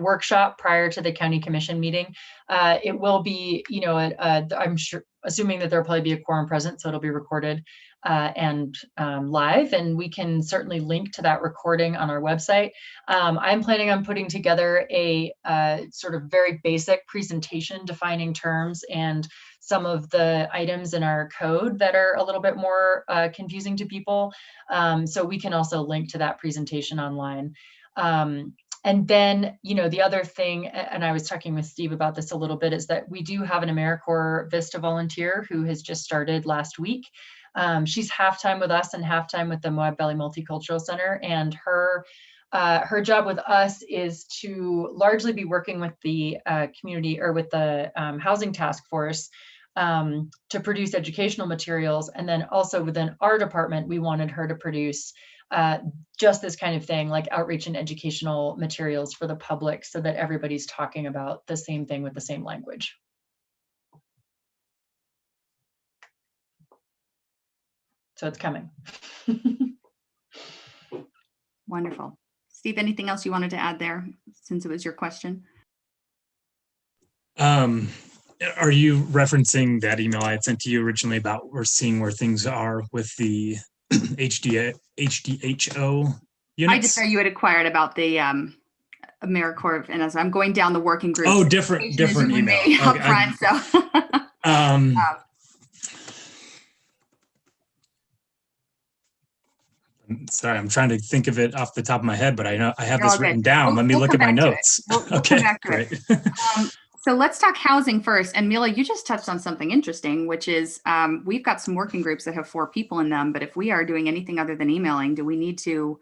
workshop prior to the county commission meeting. It will be, I'm sure, assuming that there'll probably be a quorum present, so it'll be recorded and live, and we can certainly link to that recording on our website. I'm planning on putting together a sort of very basic presentation defining terms and some of the items in our code that are a little bit more confusing to people. So we can also link to that presentation online. And then, the other thing, and I was talking with Steve about this a little bit, is that we do have an AmeriCorps Vista volunteer who has just started last week. She's half-time with us and half-time with the Moab Valley Multicultural Center. And her job with us is to largely be working with the community or with the housing task force to produce educational materials. And then also within our department, we wanted her to produce just this kind of thing, like outreach and educational materials for the public so that everybody's talking about the same thing with the same language. So it's coming. Wonderful. Steve, anything else you wanted to add there since it was your question? Are you referencing that email I had sent to you originally about we're seeing where things are with the HDHO units? I just know you had acquired about the AmeriCorps, and as I'm going down the working group. Oh, different email. Okay, up front, so. Sorry, I'm trying to think of it off the top of my head, but I know I have You're this all good. written down. Let me look at my notes. We'll Okay, come back to great. it. So let's talk housing first. And Mila, you just touched on something interesting, which is we've got some working groups that have 4 people in them, but if we are doing anything other than emailing, do we need to?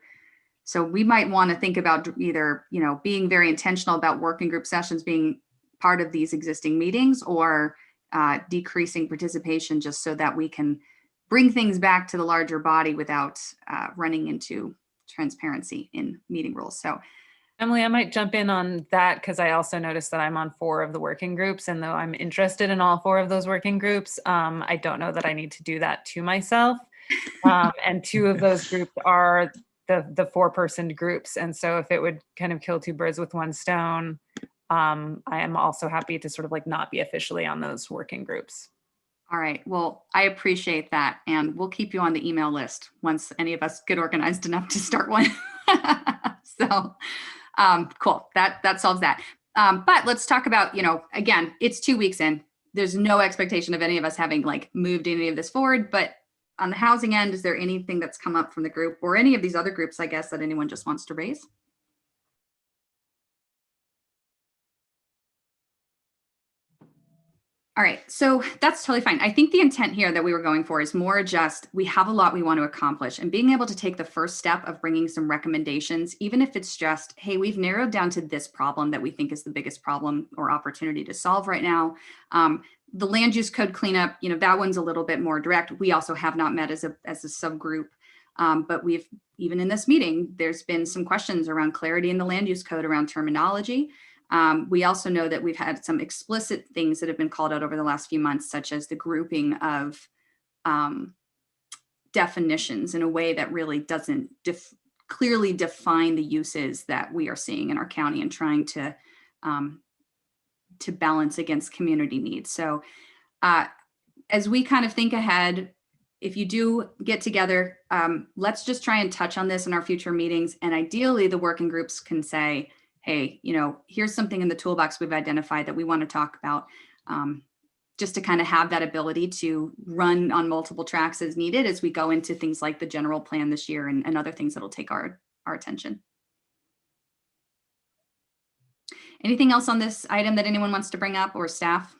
So we might want to think about either, being very intentional about working group sessions being part of these existing meetings, or decreasing participation just so that we can bring things back to the larger body without running into transparency in meeting rules. So Emily, I might jump in on that because I also noticed that I'm on 4 of the working groups, and though I'm interested in all 4 of those working groups, I don't know that I need to do that to myself. And 2 of those groups are the 4-person groups. And so if it would kind of kill 2 birds with 1 stone, I am also happy to sort of like not be officially on those working groups. All right. Well, I appreciate that. And we'll keep you on the email list once any of us get organized enough to start one. So cool. That solves that. But let's talk about, again, it's 2 weeks in. There's no expectation of any of us having like moved any of this forward. But on the housing end, is there anything that's come up from the group or any of these other groups, I guess, that anyone just wants to raise? All right, so that's totally fine. I think the intent here that we were going for is more just, we have a lot we want to accomplish, and being able to take the first step of bringing some recommendations, even if it's just, hey, we've narrowed down to this problem that we think is the biggest problem or opportunity to solve right now. The land use code cleanup, that one's a little bit more direct. We also have not met as a subgroup, but we've, even in this meeting, there's been some questions around clarity in the land use code around terminology. We also know that we've had some explicit things that have been called out over the last few months, such as the grouping of definitions in a way that really doesn't clearly define the uses that we are seeing in our county and trying to balance against community needs. So as we kind of think ahead, if you do get together, let's just try and touch on this in our future meetings. And ideally the working groups can say, hey, here's something in the toolbox we've identified that we want to talk about, just to kind of have that ability to run on multiple tracks as needed as we go into things like the general plan this year and other things that'll take our attention. Anything else on this item that anyone wants to bring up, or staff?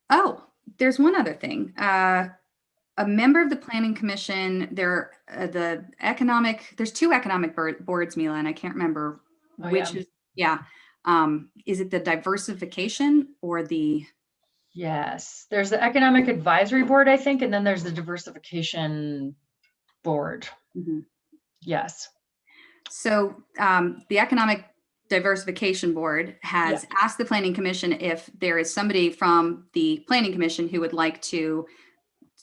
Oh, there's one other thing. A member of the Planning Commission, there's two economic boards, Mila, and I can't remember which is, is it the diversification or the? Yes, there's the Economic Advisory Board, I think, and then there's the Diversification Board. Mm-hmm. Yes. So the Economic Diversification Board has asked the Planning Commission if there is somebody from the Planning Commission who would like to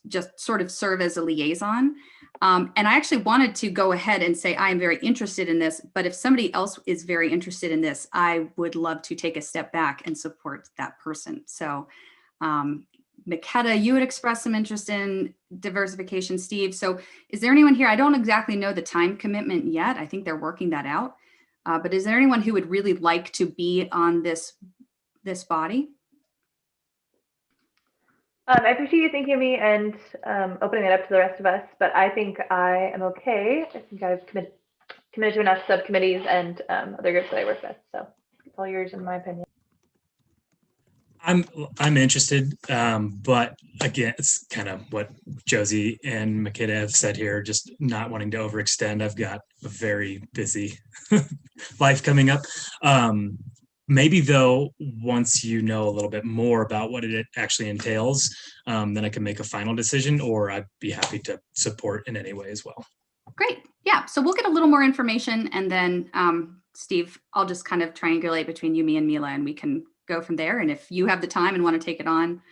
just sort of serve as a liaison. And I actually wanted to go ahead and say, I am very interested in this, but if somebody else is very interested in this, I would love to take a step back and support that person. So Makeda, you would express some interest in diversification, Steve. So is there anyone here? I don't exactly know the time commitment yet. I think they're working that out. But is there anyone who would really like to be on this body? I appreciate you thinking of me and opening it up to the rest of us, but I think I am okay. I think I've committed to enough subcommittees and other groups that I work with. So it's all yours in my opinion. I'm interested, but again, it's kind of what Josie and Makeda have said here, just not wanting to overextend. I've got a very busy life coming up. Maybe though, once you know a little bit more about what it actually entails, then I can make a final decision, or I'd be happy to support in any way as well. Great. Yeah. So we'll get a little more information, and then Steve, I'll just kind of triangulate between you, me, and Mila, and we can go from there. And if you have the time and want to take it on,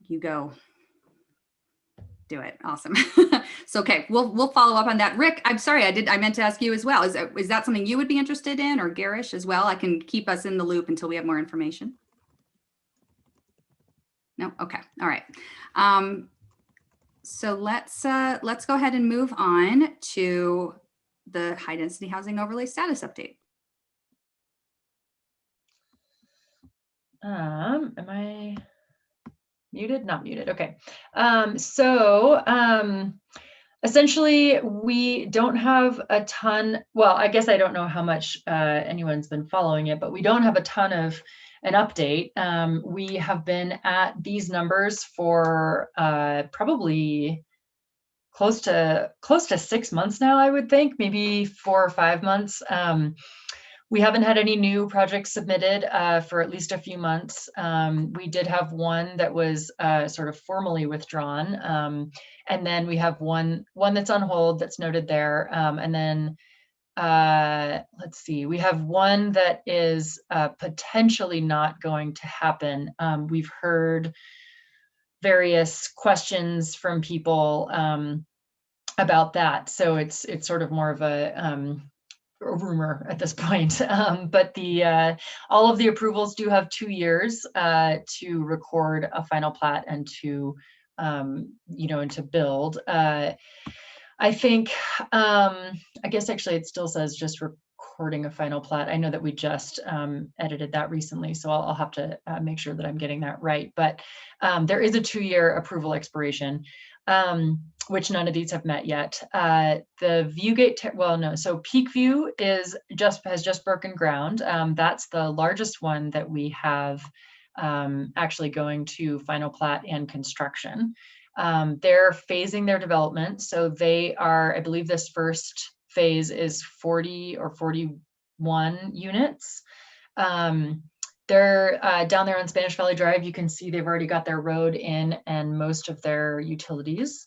you go do it. Awesome. So, okay, we'll follow up on that. Rick, I'm sorry, I meant to ask you as well. Is that something you would be interested in, or Garish as well? I can keep us in the loop until we have more information. No. Okay. All right. So let's go ahead and move on to the high density housing overlay status update. Am I muted? Not muted. Okay. Essentially, we don't have a ton. Well, I guess I don't know how much anyone's been following it, but we don't have a ton of an update. We have been at these numbers for probably close to 6 months now, I would think, maybe 4 or 5 months. We haven't had any new projects submitted for at least a few months. We did have one that was sort of formally withdrawn. And then we have one that's on hold that's noted there. And then let's see, we have one that is potentially not going to happen. We've heard various questions from people about that. So it's sort of more of a rumor at this point, but all of the approvals do have 2 years to record a final plat and to and to build. I think I guess actually it still says just recording a final plat. I know that we just edited that recently, so I'll have to make sure that I'm getting that right. But there is a 2-year approval expiration, which none of these have met yet. The Viewgate, so Peak View has just broken ground. That's the largest one that we have actually going to final plat and construction. They're phasing their development. So they are, I believe this first phase is 40 or 41 units. They're down there on Spanish Valley Drive. You can see they've already got their road in and most of their utilities.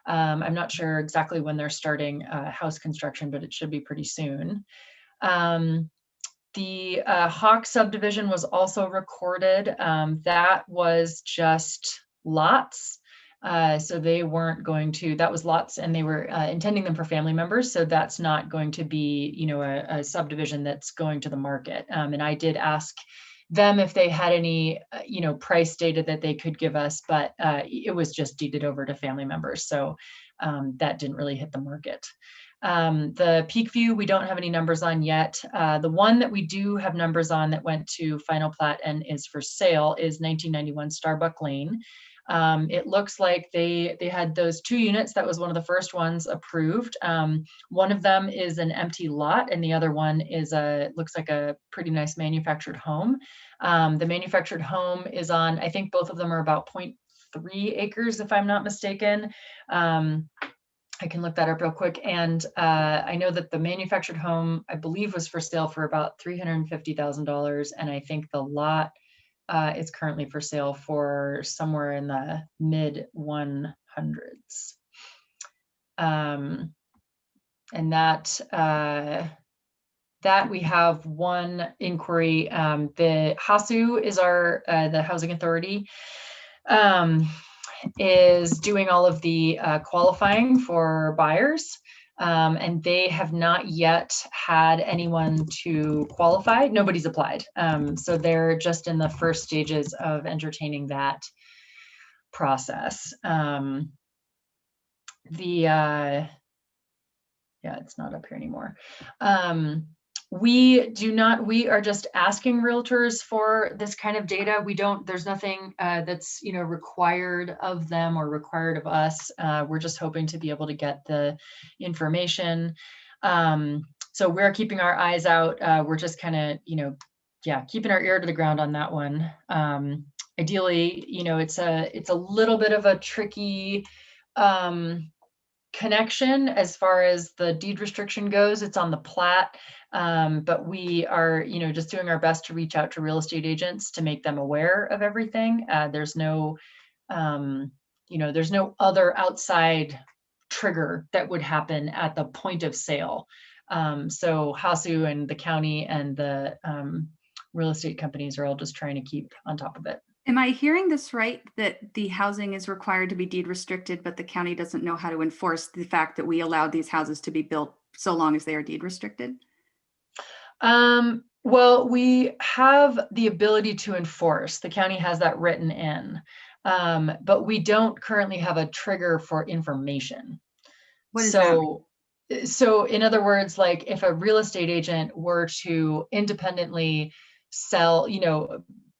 I'm not sure exactly when they're starting house construction, but it should be pretty soon. The Hawk subdivision was also recorded. That was just lots. So they weren't going to, that was lots, and they were intending them for family members. So that's not going to be, a subdivision that's going to the market. And I did ask them if they had any, price data that they could give us, but it was just deeded over to family members. So that didn't really hit the market. The Peak View, we don't have any numbers on yet. The one that we do have numbers on that went to final plat and is for sale is 1991 Starbuck Lane. It looks like they had those 2 units. That was one of the first ones approved. One of them is an empty lot, and the other one is looks like a pretty nice manufactured home. The manufactured home is on, I think both of them are about 0.3 acres, if I'm not mistaken. I can look that up real quick. And I know that the manufactured home, I believe, was for sale for about $350,000. And I think the lot is currently for sale for somewhere in the mid 100s. And that we have one inquiry. The HASU is the housing authority. Is doing all of the qualifying for buyers, and they have not yet had anyone to qualify. Nobody's applied, so they're just in the first stages of entertaining that process. Yeah, it's not up here anymore. We are just asking realtors for this kind of data. There's nothing that's, required of them or required of us. We're just hoping to be able to get the information. So we're keeping our eyes out. We're just kind of, keeping our ear to the ground on that one. Ideally, it's a little bit of a tricky, connection as far as the deed restriction goes. It's on the plat, but we are, just doing our best to reach out to real estate agents to make them aware of everything. There's no other outside trigger that would happen at the point of sale. So HASU and the county and the real estate companies are all just trying to keep on top of it. Am I hearing this right, that the housing is required to be deed restricted, but the county doesn't know how to enforce the fact that we allowed these houses to be built so long as they are deed restricted? Well, we have the ability to enforce. The county has that written in, but we don't currently have a trigger for information. What is that? So in other words, like if a real estate agent were to independently sell,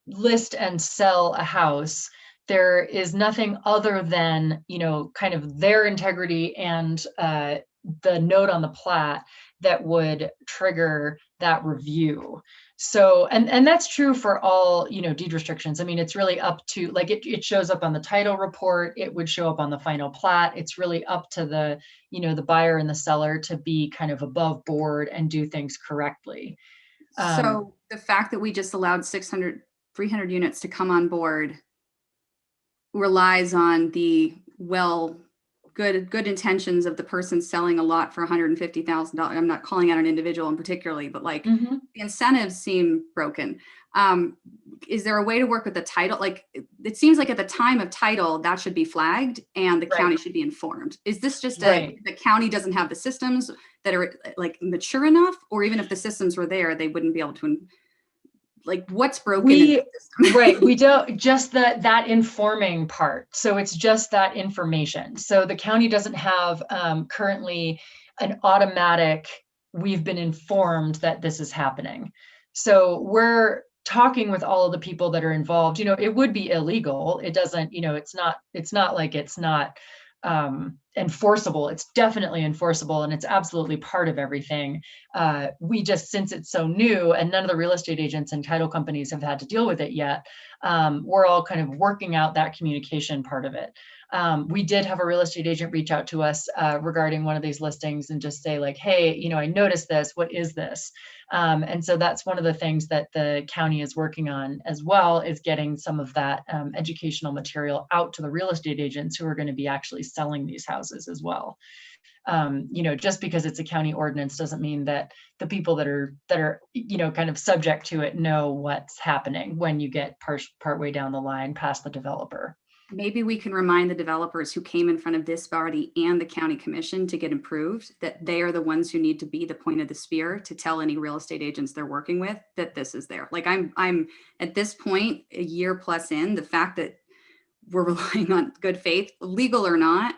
list and sell a house, there is nothing other than, kind of their integrity and the note on the plat that would trigger that review. So, and that's true for all, deed restrictions. I mean, it's really up to, like, it shows up on the title report, it would show up on the final plat. It's really up to the, the buyer and the seller to be kind of above board and do things correctly. So the fact that we just allowed 300 units to come on board relies on the good intentions of the person selling a lot for $150,000. I'm not calling out an individual in particularly, but like the incentives seem broken. Is there a way to work with the title? Like, it seems like at the time of title, that should be flagged and the county should be informed. Is this just the county doesn't have the systems that are like mature enough, or even if the systems were there, they wouldn't be able to, like, what's broken in the system? Right. We don't, just that informing part. So it's just that information. So the county doesn't have currently an automatic, we've been informed that this is happening. So we're talking with all of the people that are involved. It would be illegal. It doesn't, it's not like it's not enforceable. It's definitely enforceable, and it's absolutely part of everything. We just, since it's so new and none of the real estate agents and title companies have had to deal with it yet, we're all kind of working out that communication part of it. We did have a real estate agent reach out to us regarding one of these listings and just say, like, hey, I noticed this, what is this? And so that's one of the things that the county is working on as well, is getting some of that educational material out to the real estate agents who are going to be actually selling these houses as well. Just because it's a county ordinance doesn't mean that the people that are kind of subject to it know what's happening when you get partway down the line past the developer. maybe we can remind the developers who came in front of this body and the county commission to get improved, that they are the ones who need to be the point of the spear to tell any real estate agents they're working with that this is there. Like I'm at this point, a year plus in, the fact that we're relying on good faith, legal or not,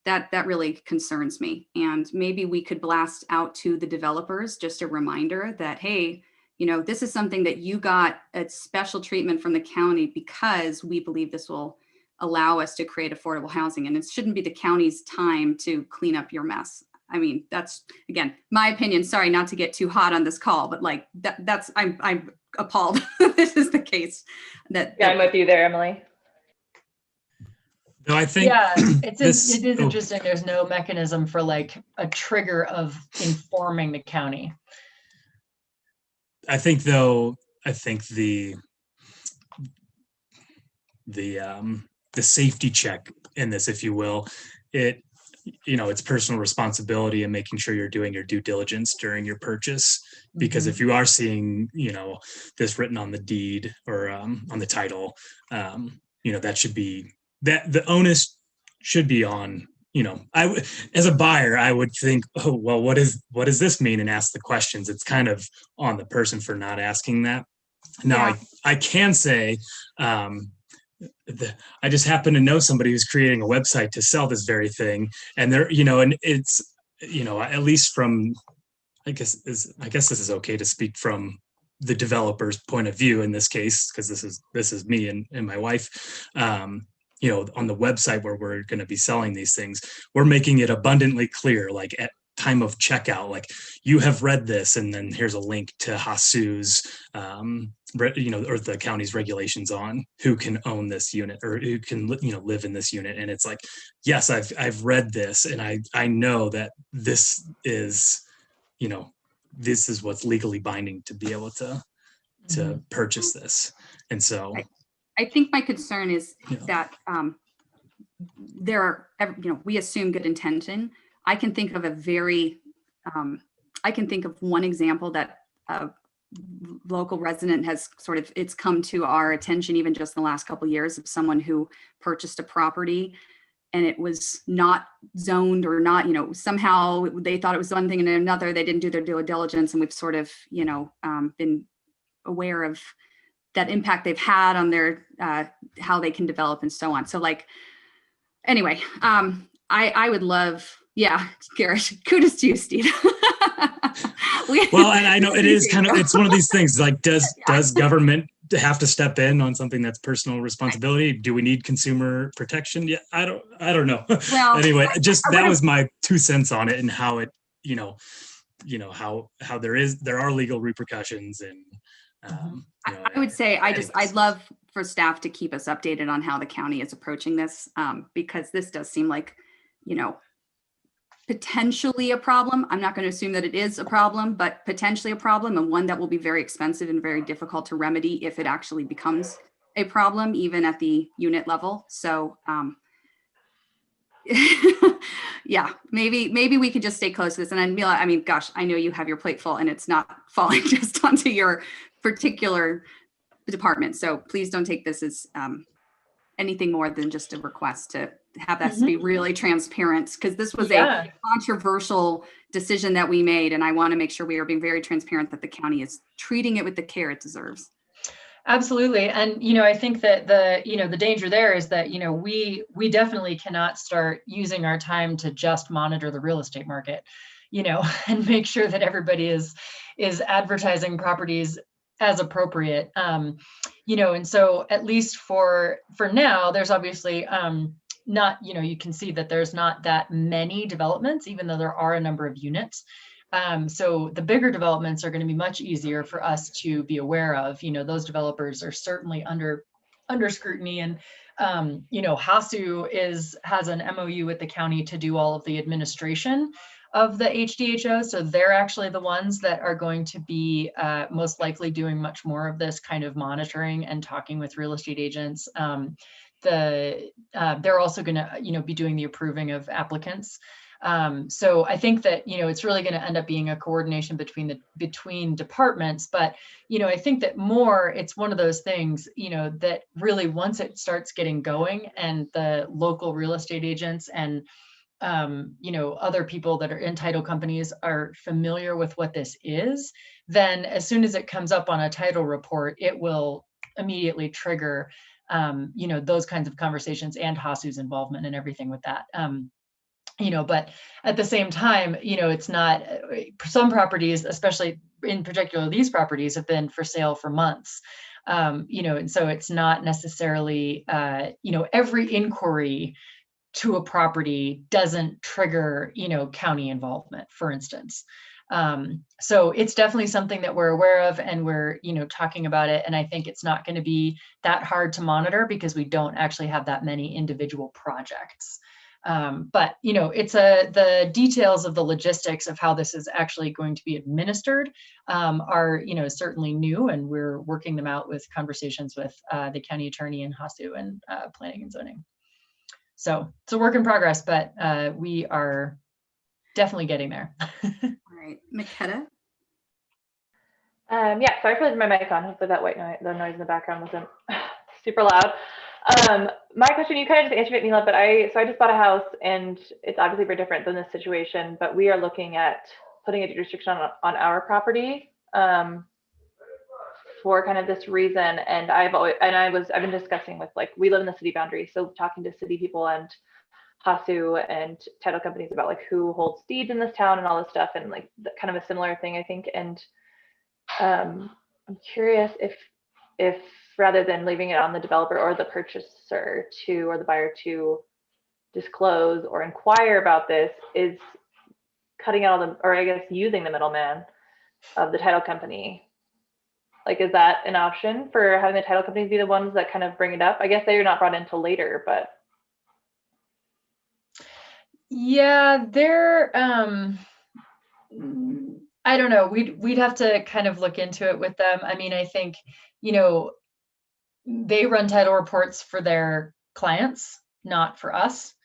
that really concerns me. And maybe we could blast out to the developers just a reminder that, hey, you know, this is something that you got a special treatment from the county because we believe this will allow us to create affordable housing. And it shouldn't be the county's time to clean up your mess. I mean, that's, again, my opinion. Sorry, not to get too hot on this call, but like I'm appalled. This is the case. I'm with you there, Emily. No, I think Yeah, it is oh, interesting. There's no mechanism for like a trigger of informing the county. I think though, the safety check in this, if you will, it's personal responsibility and making sure you're doing your due diligence during your purchase. Because if you are seeing, this written on the deed or on the title, that should be that the onus should be on, as a buyer, I would think, oh, well, what does this mean? And ask the questions. It's kind of on the person for not asking that. Now, yeah. I can say, I just happen to know somebody who's creating a website to sell this very thing. And they're, and it's, at least from, I guess this is okay to speak from the developer's point of view in this case, because this is me and my wife. On the website where we're going to be selling these things, we're making it abundantly clear, like at time of checkout, like you have read this, and then here's a link to HASU's, or the county's regulations on who can own this unit or who can, live in this unit. And it's like, yes, I've read this, and I know that this is, this is what's legally binding to be able to purchase this. And so I think my concern is that there are, we assume good intention. I can think of one example that a local resident has it's come to our attention even just in the last couple of years, of someone who purchased a property and it was not zoned or not, somehow they thought it was one thing and another. They didn't do their due diligence, and we've sort of, been aware of that impact they've had on their how they can develop and so on. So anyway, I would love, Garrett, kudos to you, Steve. Well, and I know it is it's one of these things, like, does government have to step in on something that's personal responsibility? Do we need consumer protection? Yeah, I don't know. Well, anyway, that was my 2 cents on it, and how it, how there are legal repercussions. And I would say I'd love for staff to keep us updated on how the county is approaching this, because this does seem like, potentially a problem. I'm not going to assume that it is a problem, but potentially a problem, and one that will be very expensive and very difficult to remedy if it actually becomes a problem, even at the unit level. So maybe we could just stay close to this. And Mila, I mean, gosh, I know you have your plate full and it's not falling just onto your particular department. So please don't take this as anything more than just a request to have that be really transparent, because this was a controversial decision that we made. And I want to make sure we are being very transparent that the county is treating it with the care it deserves. Absolutely. And, I think that the danger there is that, we definitely cannot start using our time to just monitor the real estate market, and make sure that everybody is advertising properties as appropriate. And so at least for now, there's obviously not, you can see that there's not that many developments, even though there are a number of units. So the bigger developments are going to be much easier for us to be aware of. Those developers are certainly under scrutiny, and HASU has an MOU with the county to do all of the administration of the HDHO. So they're actually the ones that are going to be most likely doing much more of this kind of monitoring and talking with real estate agents. They're also going to, be doing the approving of applicants. So I think that, it's really going to end up being a coordination between departments. But, I think that it's one of those things, that really once it starts getting going and the local real estate agents and other people that are in title companies are familiar with what this is, then as soon as it comes up on a title report, it will immediately trigger, those kinds of conversations and HASU's involvement and everything with that. But at the same time, it's not, some properties, especially in particular, these properties have been for sale for months. And so it's not necessarily, every inquiry to a property doesn't trigger, county involvement, for instance. So it's definitely something that we're aware of, and we're, talking about it. And I think it's not going to be that hard to monitor because we don't actually have that many individual projects. But, it's the details of the logistics of how this is actually going to be administered are, certainly new, and we're working them out with conversations with the county attorney and HASU and planning and zoning. So it's a work in progress, but we are definitely getting there. All right, Makeda? Yeah, sorry for leaving my mic on. Hopefully that the noise in the background wasn't super loud. My question, you kind of just answered it, Neela, but I just bought a house, and it's obviously very different than this situation, but we are looking at putting a deed restriction on our property for kind of this reason. And I've been discussing with, we live in the city boundary, so talking to city people and HASU and title companies about who holds deeds in this town and all this stuff, and kind of a similar thing, I think. And I'm curious if rather than leaving it on the developer or the purchaser or the buyer to disclose or inquire about this, is cutting out or I guess using the middleman of the title company. Is that an option for having the title companies be the ones that kind of bring it up? I guess they're not brought in till later, but. Yeah, they're, I don't know. We'd have to kind of look into it with them. I mean, I think, they run title reports for their clients, not for us.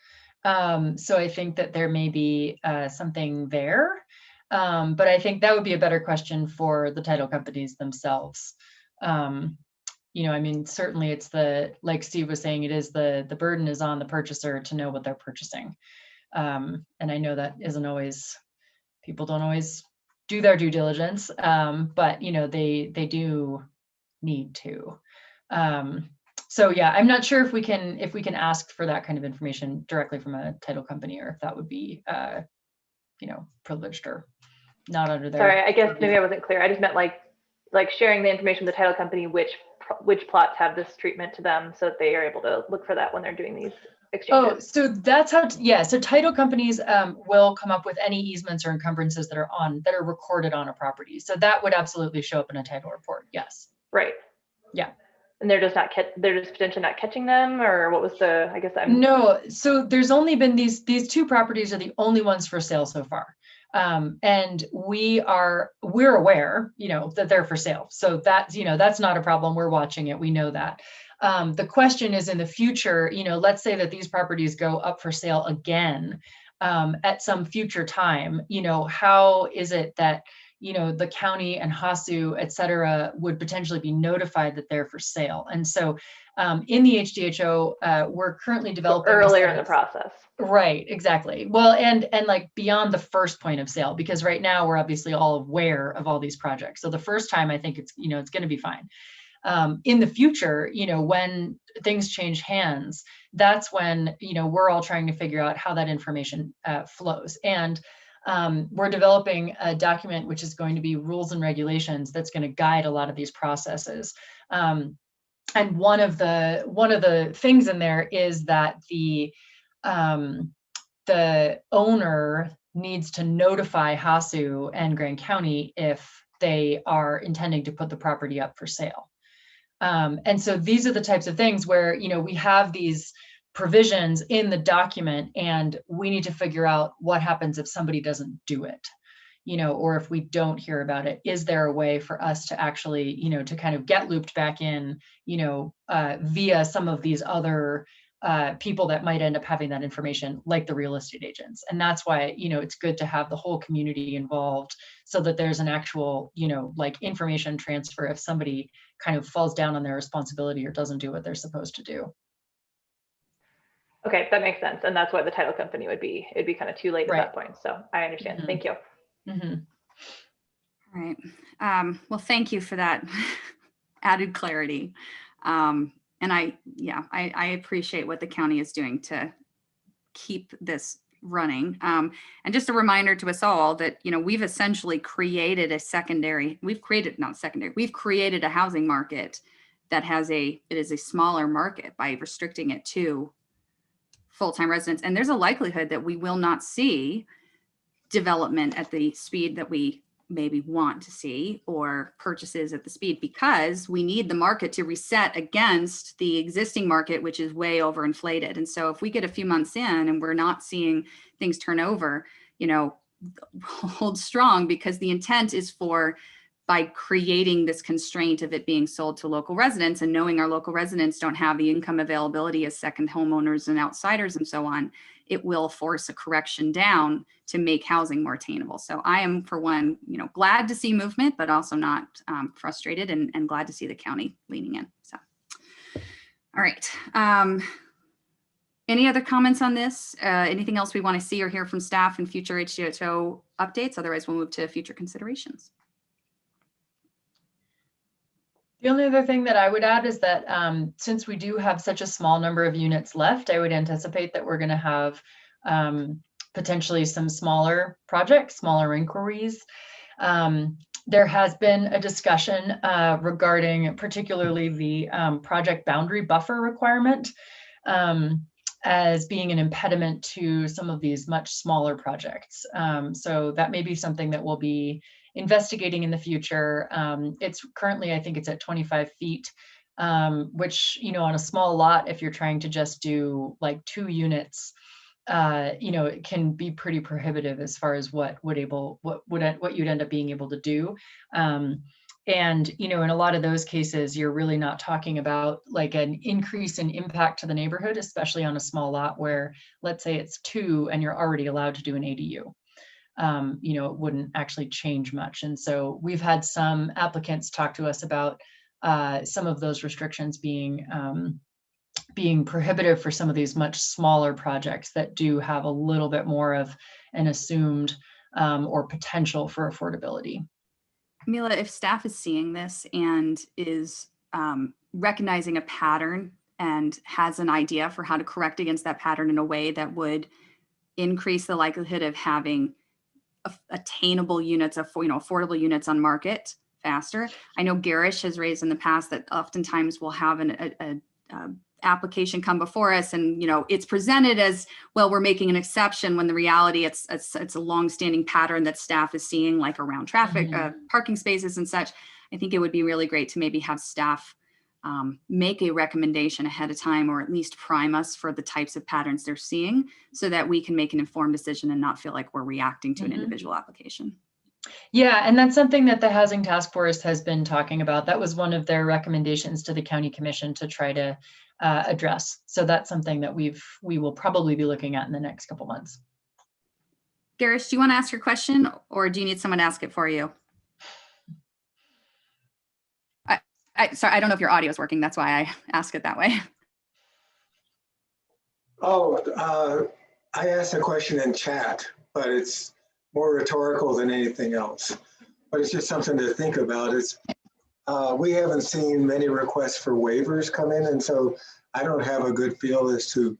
So I think that there may be something there. But I think that would be a better question for the title companies themselves. I mean, certainly it's like Steve was saying, it is the burden is on the purchaser to know what they're purchasing. And I know that people don't always do their due diligence, but they do need to. So yeah, I'm not sure if we can ask for that kind of information directly from a title company, or if that would be privileged or not under their. Sorry, I guess maybe I wasn't clear. I just meant like sharing the information with the title company, which plots have this treatment to them, so that they are able to look for that when they're doing these exchanges. Oh, so that's how. So title companies will come up with any easements or encumbrances that are recorded on a property. So that would absolutely show up in a title report. Yes. Right. Yeah. And they're just potentially not catching them, or what was the? I guess No. So there's only been these two properties are the only ones for sale so far. And we're aware, that they're for sale. So that's not a problem. We're watching it. We know that. The question is, in the future, let's say that these properties go up for sale again, at some future time, how is it that, the county and HASU, et cetera, would potentially be notified that they're for sale? And so, in the HDHO, we're currently developing earlier in the process. Right, exactly. Well, and beyond the first point of sale, because right now we're obviously all aware of all these projects. So the first time, I think it's going to be fine. In the future, when things change hands, that's when, we're all trying to figure out how that information flows. And we're developing a document which is going to be rules and regulations that's going to guide a lot of these processes. And one of the things in there is that the owner needs to notify HASU and Grand County if they are intending to put the property up for sale. And so these are the types of things where, we have these provisions in the document, and we need to figure out what happens if somebody doesn't do it, or if we don't hear about it. Is there a way for us to actually, to kind of get looped back in, via some of these other people that might end up having that information, like the real estate agents. And that's why, it's good to have the whole community involved so that there's an actual, like information transfer if somebody kind of falls down on their responsibility or doesn't do what they're supposed to do. Okay, that makes sense. And that's why the title company would be, it'd be kind of too late at that point. So I understand. Thank you. All right. Well, thank you for that added clarity. And I appreciate what the county is doing to keep this running. And just a reminder to us all that, we've essentially created we've created a housing market that it is a smaller market by restricting it to full-time residents. And there's a likelihood that we will not see development at the speed that we maybe want to see, or purchases at the speed, because we need the market to reset against the existing market, which is way overinflated. And so if we get a few months in and we're not seeing things turn over, hold strong, because the intent is by creating this constraint of it being sold to local residents and knowing our local residents don't have the income availability as second homeowners and outsiders and so on, it will force a correction down to make housing more attainable. So I am, for one, glad to see movement, but also not frustrated, and glad to see the county leaning in. So, all right. Any other comments on this? Anything else we want to see or hear from staff in future HDHO updates? Otherwise, we'll move to future considerations. The only other thing that I would add is that since we do have such a small number of units left, I would anticipate that we're going to have potentially some smaller projects, smaller inquiries. There has been a discussion regarding particularly the project boundary buffer requirement as being an impediment to some of these much smaller projects. So that may be something that we'll be investigating in the future. It's currently, I think it's at 25 feet, which, on a small lot, if you're trying to just do like 2 units, it can be pretty prohibitive as far as what you'd end up being able to do. And, in a lot of those cases, you're really not talking about like an increase in impact to the neighborhood, especially on a small lot where, let's say it's 2 and you're already allowed to do an ADU. It wouldn't actually change much. And so we've had some applicants talk to us about some of those restrictions being prohibitive for some of these much smaller projects that do have a little bit more of an assumed or potential for affordability. Mila, if staff is seeing this and is recognizing a pattern and has an idea for how to correct against that pattern in a way that would increase the likelihood of having attainable units, affordable units on market faster. I know Garish has raised in the past that oftentimes we'll have an application come before us, and it's presented as, well, we're making an exception, when the reality it's a long-standing pattern that staff is seeing, like around traffic, parking spaces and such. I think it would be really great to maybe have staff make a recommendation ahead of time, or at least prime us for the types of patterns they're seeing, so that we can make an informed decision and not feel like we're reacting to an individual application. Yeah, and that's something that the Housing Task Force has been talking about. That was one of their recommendations to the County Commission to try to address. So that's something that we will probably be looking at in the next couple months. Garish, do you want to ask your question, or do you need someone to ask it for you? Sorry, I don't know if your audio is working. That's why I ask it that way. Oh, I asked a question in chat, but it's more rhetorical than anything else. But it's just something to think about. We haven't seen many requests for waivers come in, and so I don't have a good feel as to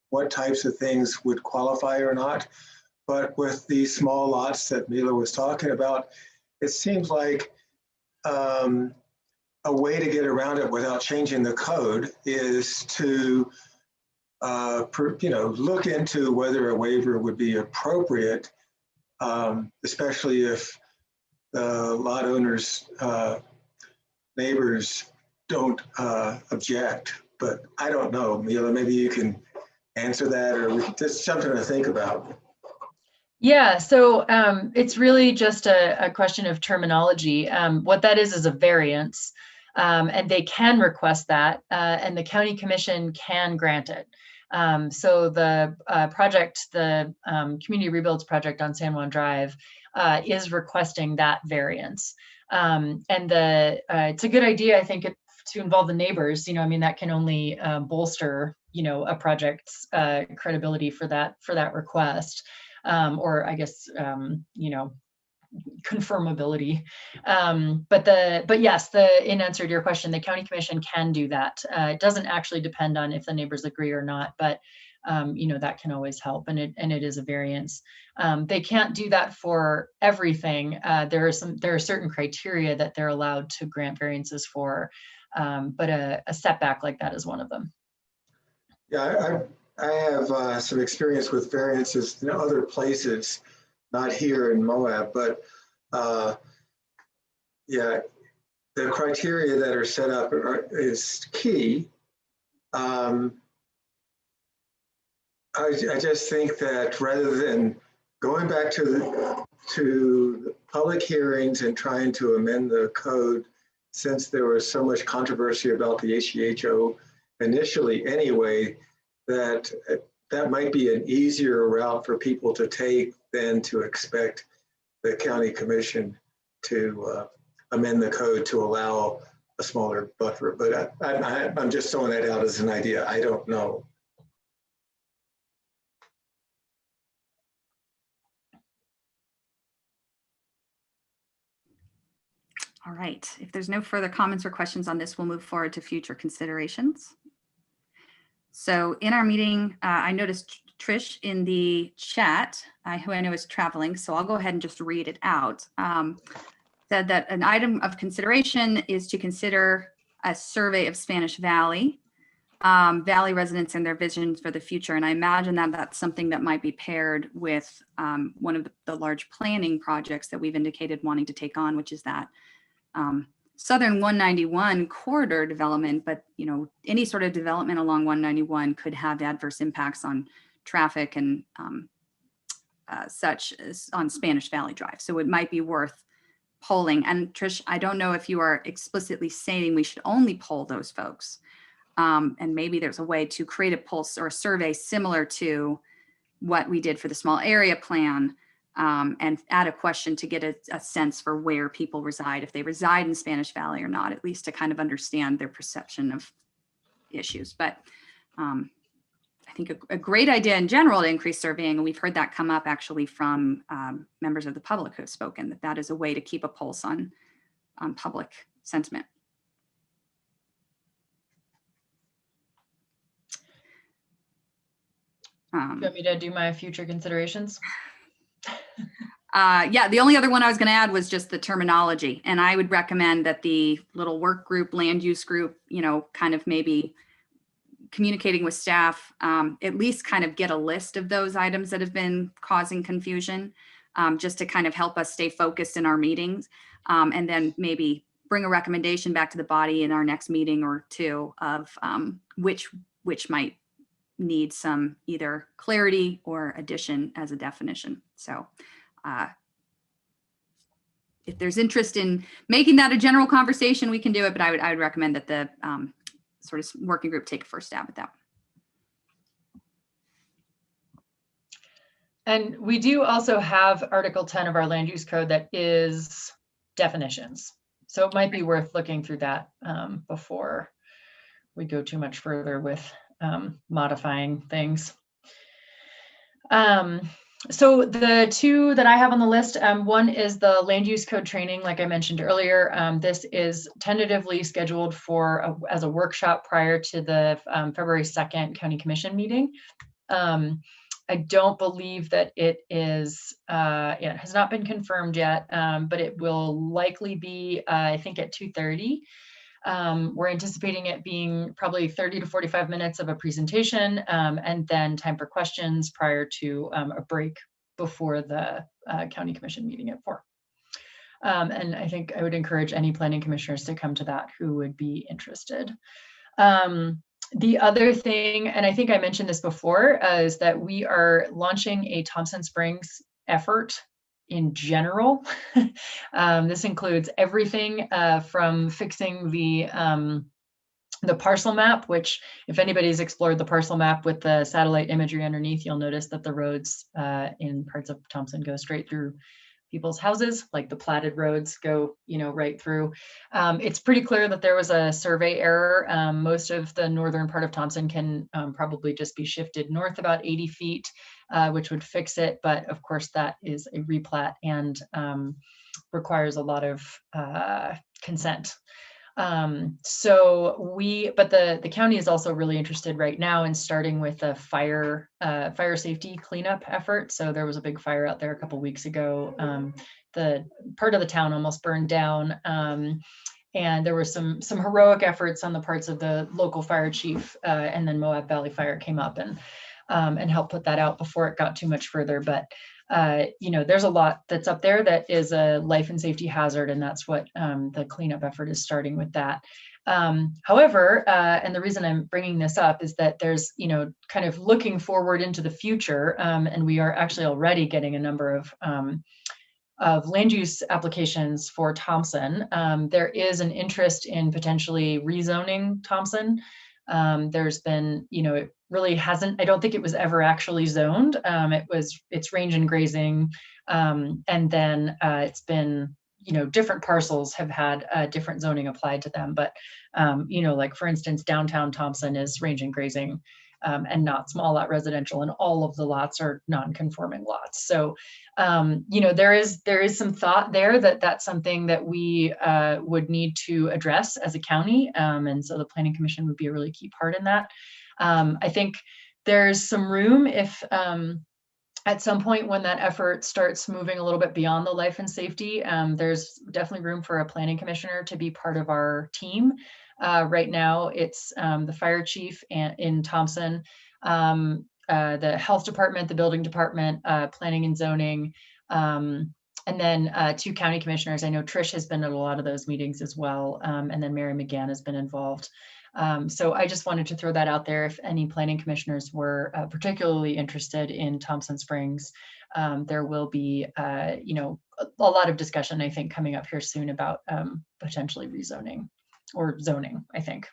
what types of things would qualify or not. But with these small lots that Mila was talking about, it seems like a way to get around it without changing the code is to look into whether a waiver would be appropriate, especially if the lot owner's neighbors don't object. But I don't know, Mila, maybe you can answer that, or just something to think about. Yeah, so it's really just a question of terminology. What that is a variance, and they can request that, and the County Commission can grant it. So the project, the Community Rebuilds project on San Juan Drive is requesting that variance. And it's a good idea, I think, to involve the neighbors. I mean, that can only bolster, a project's credibility for that request, or I guess, confirmability. But yes, in answer to your question, the county commission can do that. It doesn't actually depend on if the neighbors agree or not, but that can always help, and it is a variance. They can't do that for everything. There are certain criteria that they're allowed to grant variances for, but a setback like that is one of them. Yeah, I have some experience with variances in other places, not here in Moab, but yeah, the criteria that are set up is key. I just think that rather than going back to the public hearings and trying to amend the code, since there was so much controversy about the HEHO initially anyway, that might be an easier route for people to take than to expect the county commission to amend the code to allow a smaller buffer. But I'm just throwing that out as an idea. I don't know. All right. If there's no further comments or questions on this, we'll move forward to future considerations. So in our meeting, I noticed Trish in the chat, who I know is traveling, so I'll go ahead and just read it out. Said that an item of consideration is to consider a survey of Spanish Valley, Valley residents and their visions for the future. And I imagine that that's something that might be paired with one of the large planning projects that we've indicated wanting to take on, which is that Southern 191 corridor development. But any sort of development along 191 could have adverse impacts on traffic and such as on Spanish Valley Drive. So it might be worth polling. And Trish, I don't know if you are explicitly saying we should only poll those folks. And maybe there's a way to create a pulse or a survey similar to what we did for the small area plan, and add a question to get a sense for where people reside, if they reside in Spanish Valley or not, at least to kind of understand their perception of issues. But I think a great idea in general to increase surveying, and we've heard that come up actually from members of the public who have spoken, that is a way to keep a pulse on public sentiment. Do you want me to do my future considerations? Yeah, the only other one I was going to add was just the terminology. And I would recommend that the little work group, land use group, kind of maybe communicating with staff, at least kind of get a list of those items that have been causing confusion, just to kind of help us stay focused in our meetings. And then maybe bring a recommendation back to the body in our next meeting or two of which might need some either clarity or addition as a definition. So if there's interest in making that a general conversation, we can do it, but I would recommend that the sort of working group take a first stab at that. And we do also have Article 10 of our land use code that is definitions. So it might be worth looking through that before we go too much further with modifying things. So the two that I have on the list, one is the land use code training, like I mentioned earlier. This is tentatively scheduled for as a workshop prior to the February 2nd County Commission meeting. I don't believe that it is, it has not been confirmed yet, but it will likely be, I think, at 2:30. We're anticipating it being probably 30 to 45 minutes of a presentation, and then time for questions prior to a break before the County Commission meeting at 4. And I think I would encourage any planning commissioners to come to that who would be interested. The other thing, and I think I mentioned this before, is that we are launching a Thompson Springs effort in general. This includes everything from fixing the the parcel map, which if anybody's explored the parcel map with the satellite imagery underneath, you'll notice that the roads in parts of Thompson go straight through people's houses, like the platted roads go, right through. It's pretty clear that there was a survey error. Most of the northern part of Thompson can probably just be shifted north about 80 feet, which would fix it. But of course, that is a replat and requires a lot of consent. But the county is also really interested right now in starting with a fire safety cleanup effort. So there was a big fire out there a couple weeks ago. The part of the town almost burned down. And there were some heroic efforts on the parts of the local fire chief, and then Moab Valley Fire came up and helped put that out before it got too much further. But there's a lot that's up there that is a life and safety hazard, and that's what the cleanup effort is starting with that. However, and the reason I'm bringing this up is that there's, kind of looking forward into the future, and we are actually already getting a number of land use applications for Thompson. There is an interest in potentially rezoning Thompson. There's been, it really hasn't, I don't think it was ever actually zoned. It's range and grazing. And then it's been, different parcels have had different zoning applied to them. But, like for instance, downtown Thompson is range and grazing and not small lot residential, and all of the lots are non-conforming lots. So, there is some thought there that that's something that we would need to address as a county. And so the Planning Commission would be a really key part in that. I think there's some room if at some point when that effort starts moving a little bit beyond the life and safety, there's definitely room for a planning commissioner to be part of our team. Right now, it's the fire chief in Thompson, the health department, the building department, planning and zoning, and then 2 county commissioners. I know Trish has been at a lot of those meetings as well, and then Mary McGann has been involved. So I just wanted to throw that out there. If any planning commissioners were particularly interested in Thompson Springs, there will be, a lot of discussion, I think, coming up here soon about potentially rezoning or zoning, I think,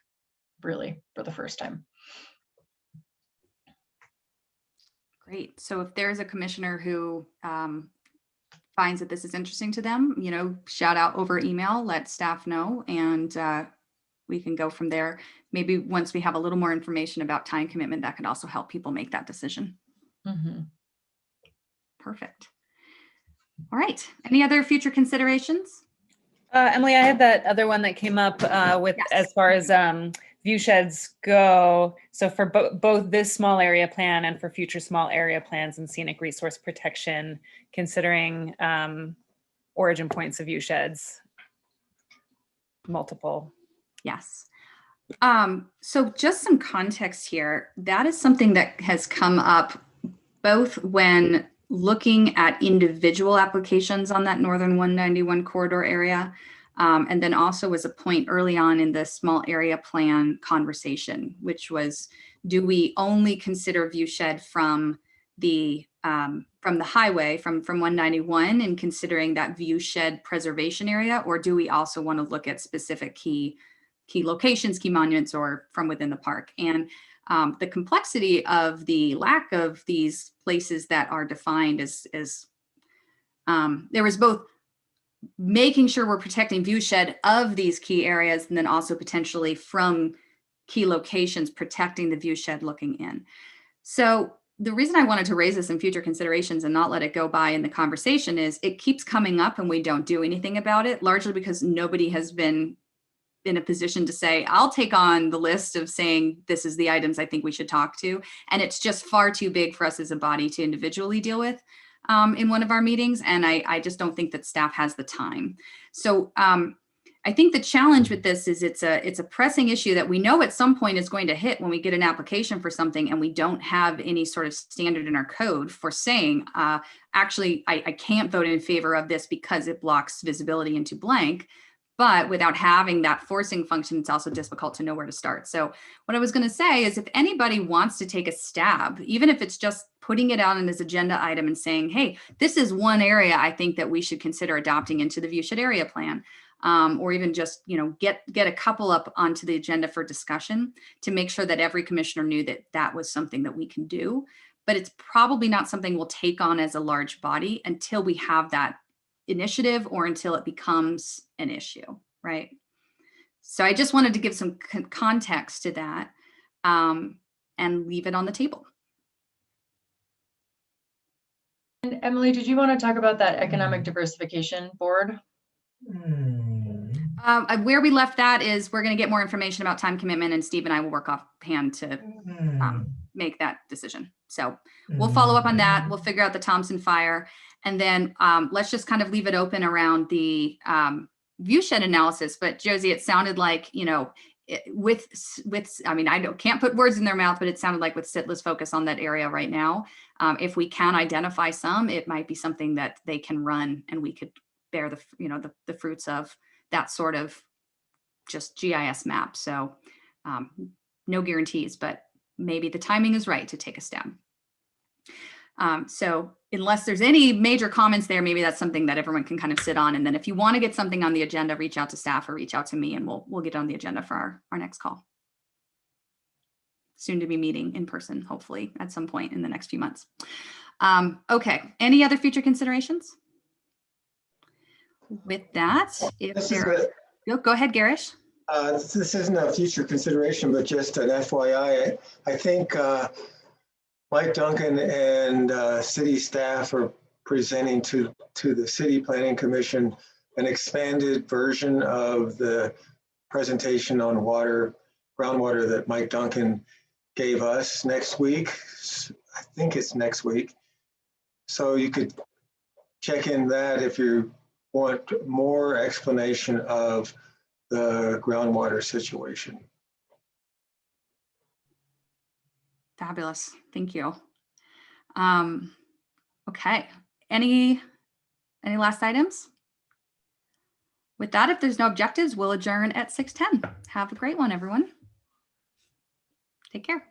really for the first time. Great. So if there's a commissioner who finds that this is interesting to them, shout out over email, let staff know, and we can go from there. Maybe once we have a little more information about time commitment, that could also help people make that decision. Mm-hmm. Perfect. All right. Any other future considerations? Emily, I had that other one that came up with yes. As far as view sheds go. So for both this small area plan and for future small area plans and scenic resource protection, considering origin points of view sheds, multiple. Yes. So just some context here. That is something that has come up both when looking at individual applications on that Northern 191 corridor area, and then also was a point early on in the small area plan conversation, which was, do we only consider view shed from the highway, from 191 and considering that view shed preservation area, or do we also want to look at specific key locations, key monuments, or from within the park? And the complexity of the lack of these places that are defined is there was both making sure we're protecting view shed of these key areas, and then also potentially from key locations, protecting the view shed looking in. So the reason I wanted to raise this in future considerations and not let it go by in the conversation is it keeps coming up and we don't do anything about it, largely because nobody has been in a position to say, I'll take on the list of saying, this is the items I think we should talk to. And it's just far too big for us as a body to individually deal with in one of our meetings. And I just don't think that staff has the time. So I think the challenge with this is it's a pressing issue that we know at some point is going to hit when we get an application for something and we don't have any sort of standard in our code for saying, actually, I can't vote in favor of this because it blocks visibility into blank. But without having that forcing function, it's also difficult to know where to start. So what I was going to say is if anybody wants to take a stab, even if it's just putting it out in this agenda item and saying, hey, this is one area I think that we should consider adopting into the viewshed area plan. or even just, get a couple up onto the agenda for discussion to make sure that every commissioner knew that that was something that we can do. But it's probably not something we'll take on as a large body until we have that initiative or until it becomes an issue, right? So I just wanted to give some context to that and leave it on the table. And Emily, did you want to talk about that economic diversification board? Where we left that is we're going to get more information about time commitment, and Steve and I will work offhand to make that decision. So we'll follow up on that. We'll figure out the Thompson fire, and then let's just kind of leave it open around the view shed analysis. But Josie, it sounded like, I mean, can't put words in their mouth, but it sounded like with Sitla's focus on that area right now, if we can identify some, it might be something that they can run and we could bear the fruits of that sort of just GIS map. So no guarantees, but maybe the timing is right to take a stab. So unless there's any major comments there, maybe that's something that everyone can kind of sit on. And then if you want to get something on the agenda, reach out to staff or reach out to me, and we'll get on the agenda for our next call. Soon to be meeting in person, hopefully at some point in the next few months. Okay, any other future considerations? With that, go ahead, Garish. This isn't a future consideration, but just an FYI. I think Mike Duncan and city staff are presenting to the City Planning Commission an expanded version of the presentation on groundwater that Mike Duncan gave us next week. I think it's next week. So you could check in that if you want more explanation of the groundwater situation. Fabulous. Thank you. Okay. Any last items? With that, if there's no objectives, we'll adjourn at 6:10. Have a great one, everyone. Take care.